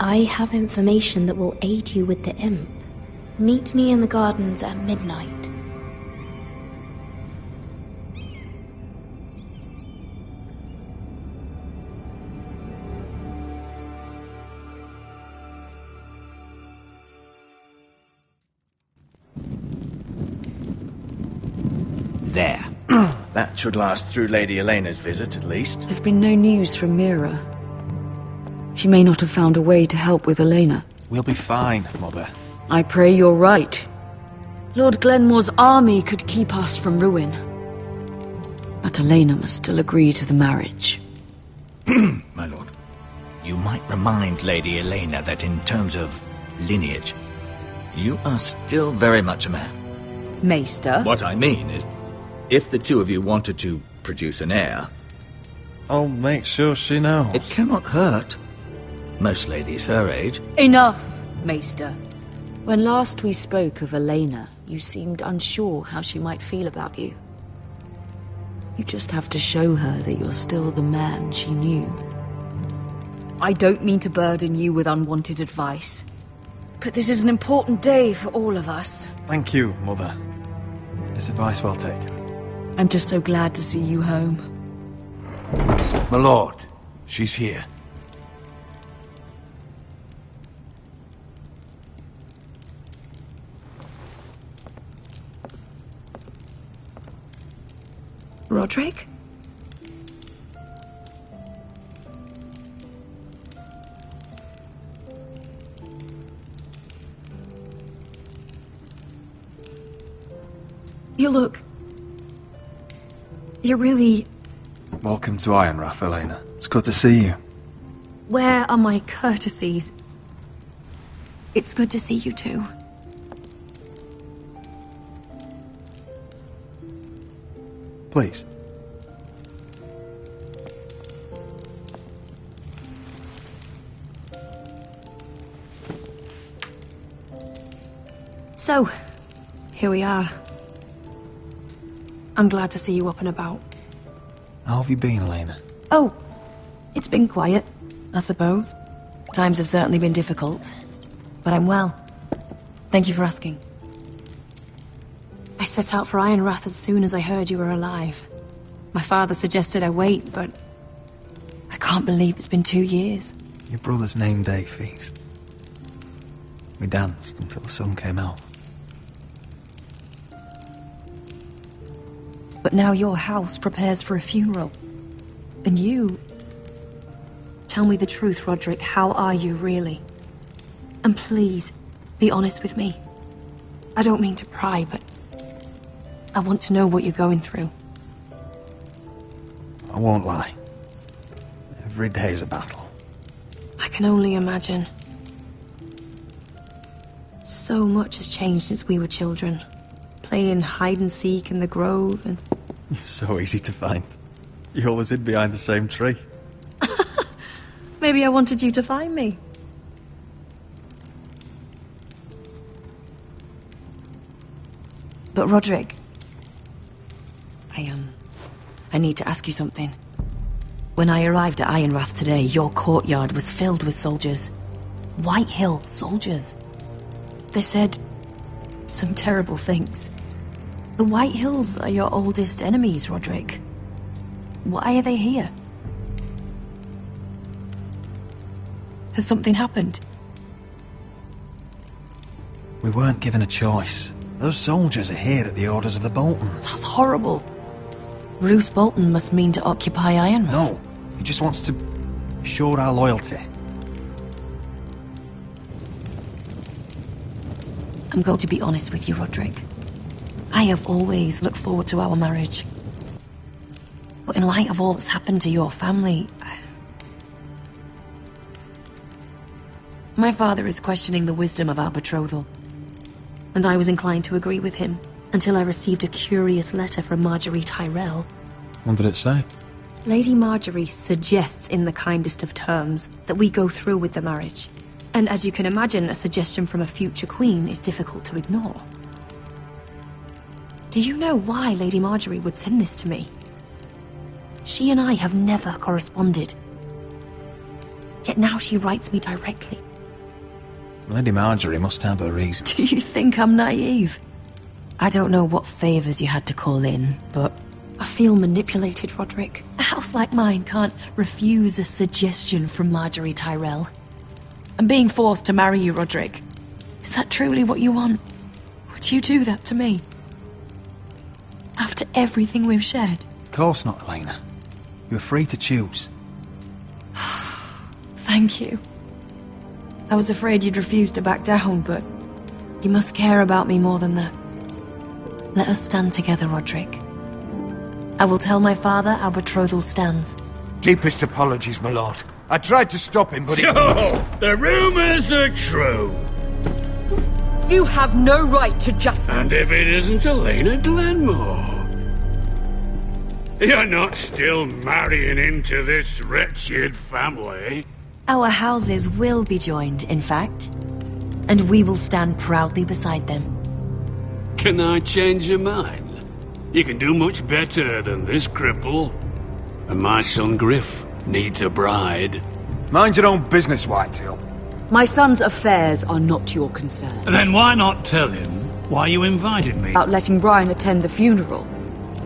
I have information that will aid you with the imp. Meet me in the gardens at midnight. There. That should last through Lady Elena's visit, at least. There's been no news from Mira. She may not have found a way to help with Elena. We'll be fine, Mother. I pray you're right. Lord Glenmore's army could keep us from ruin. But Elena must still agree to the marriage. My lord, you might remind Lady Elena that in terms of lineage, you are still very much a man. Maester? What I mean is, if the two of you wanted to produce an heir... I'll make sure she knows. It cannot hurt. Most ladies her age... Enough, Maester. When last we spoke of Elena, you seemed unsure how she might feel about you. You just have to show her that you're still the man she knew. I don't mean to burden you with unwanted advice, but this is an important day for all of us. Thank you, Mother. It's advice well taken. I'm just so glad to see you home. My lord, she's here. Roderick? You look... You're really... Welcome to Ironrath, Elena. It's good to see you. Where are my courtesies? It's good to see you too. Please. So, here we are. I'm glad to see you up and about. How have you been, Elena? Oh, it's been quiet, I suppose. Times have certainly been difficult, but I'm well. Thank you for asking. I set out for Ironrath as soon as I heard you were alive. My father suggested I wait, but I can't believe it's been 2 years. Your brother's name day feast. We danced until the sun came out. But now your house prepares for a funeral. And you... Tell me the truth, Roderick. How are you, really? And please, be honest with me. I don't mean to pry, but... I want to know what you're going through. I won't lie. Every day's a battle. I can only imagine. So much has changed since we were children. Playing hide-and-seek in the grove and... You're so easy to find. You always hid behind the same tree. Maybe I wanted you to find me. But Roderick... I need to ask you something. When I arrived at Ironrath today, your courtyard was filled with soldiers. White Hill soldiers. They said some terrible things. The White Hills are your oldest enemies, Roderick. Why are they here? Has something happened? We weren't given a choice. Those soldiers are here at the orders of the Boltons. That's horrible. Roose Bolton must mean to occupy Ironrath. No, he just wants to assure our loyalty. I'm going to be honest with you, Roderick. I have always looked forward to our marriage. But in light of all that's happened to your family... My father is questioning the wisdom of our betrothal. And I was inclined to agree with him, until I received a curious letter from Marjorie Tyrell. What did it say? Lady Marjorie suggests in the kindest of terms that we go through with the marriage. And as you can imagine, a suggestion from a future queen is difficult to ignore. Do you know why Lady Marjorie would send this to me? She and I have never corresponded. Yet now she writes me directly, Lady Marjorie must have her reasons. Do you think I'm naive? I don't know what favours you had to call in, but I feel manipulated, Roderick. A house like mine can't refuse a suggestion from Marjorie Tyrell. I'm being forced to marry you, Roderick. Is that truly what you want? Would you do that to me? After everything we've shared? Of course not, Elena. You're free to choose. Thank you. I was afraid you'd refuse to back down, but you must care about me more than that. Let us stand together, Roderick. I will tell my father our betrothal stands. Deepest apologies, my lord. I tried to stop him, but So, the rumours are true. You have no right to just... And if it isn't Elena Glenmore? You're not still marrying into this wretched family? Our houses will be joined, in fact. And we will stand proudly beside them. Can I change your mind? You can do much better than this cripple. And my son Griff needs a bride. Mind your own business, Whitetail. My son's affairs are not your concern. Then why not tell him why you invited me? About letting Brian attend the funeral.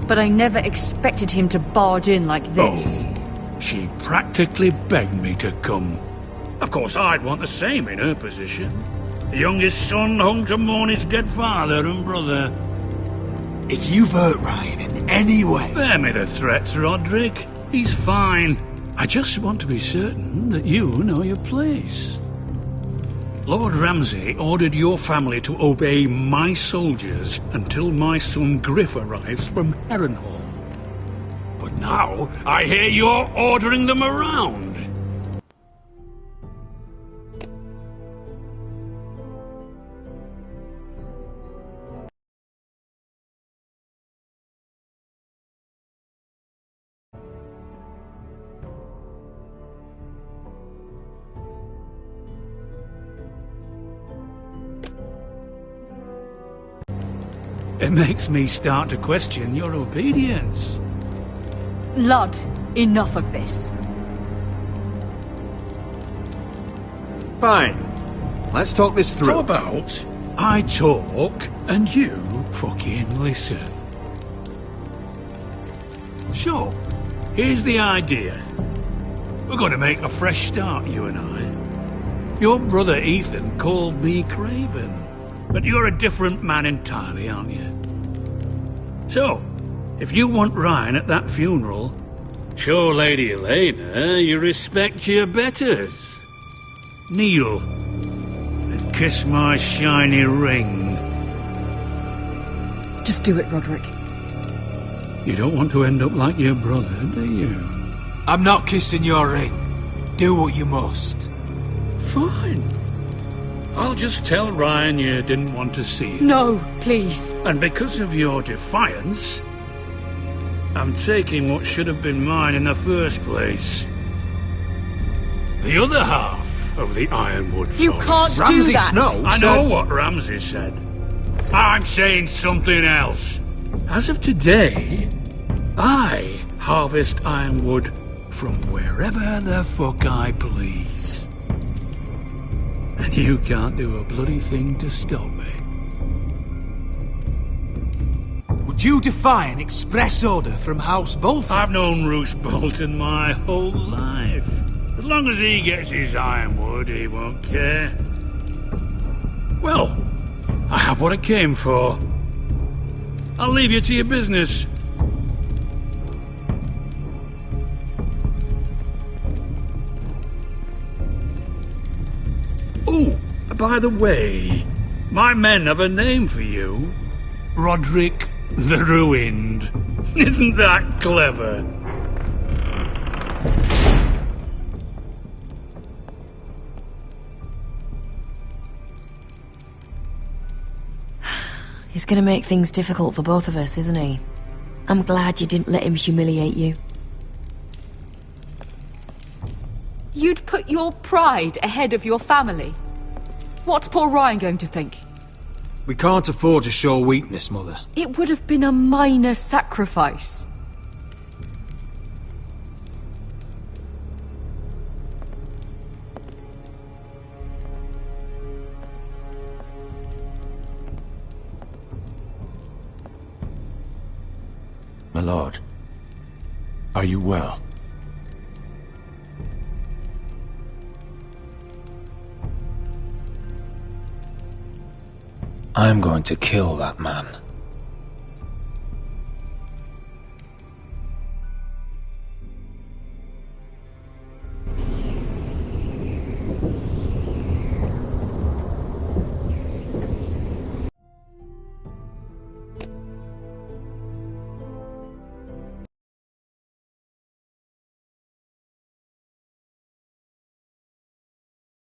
But I never expected him to barge in like this. Oh, she practically begged me to come. Of course, I'd want the same in her position. The youngest son home to mourn his dead father and brother. If you've hurt Ryan in any way... Spare me the threats, Roderick. He's fine. I just want to be certain that you know your place. Lord Ramsay ordered your family to obey my soldiers until my son Griff arrives from Harrenhal. But now, I hear you're ordering them around. It makes me start to question your obedience. Lud, enough of this. Fine. Let's talk this through. How about I talk and you fucking listen? So, here's the idea. We're going to make a fresh start, you and I. Your brother Ethan called me Craven. But you're a different man entirely, aren't you? So, if you want Ryan at that funeral, show Lady Elena you respect your betters. Kneel and kiss my shiny ring. Just do it, Roderick. You don't want to end up like your brother, do you? I'm not kissing your ring. Do what you must. Fine. I'll just tell Ryan you didn't want to see him. No, please. And because of your defiance, I'm taking what should have been mine in the first place. The other half of the Ironwood Forest. You can't do Ramsay that! Snow I know what Ramsay said. I'm saying something else. As of today, I harvest ironwood from wherever the fuck I please. And you can't do a bloody thing to stop me. Would you defy an express order from House Bolton? I've known Roose Bolton my whole life. As long as he gets his ironwood, he won't care. Well, I have what I came for. I'll leave you to your business. Oh, by the way, my men have a name for you. Roderick the Ruined. Isn't that clever? He's gonna make things difficult for both of us, isn't he? I'm glad you didn't let him humiliate you. You'd put your pride ahead of your family. What's poor Ryan going to think? We can't afford to show weakness, Mother. It would have been a minor sacrifice. lord. Are you well? I'm going to kill that man.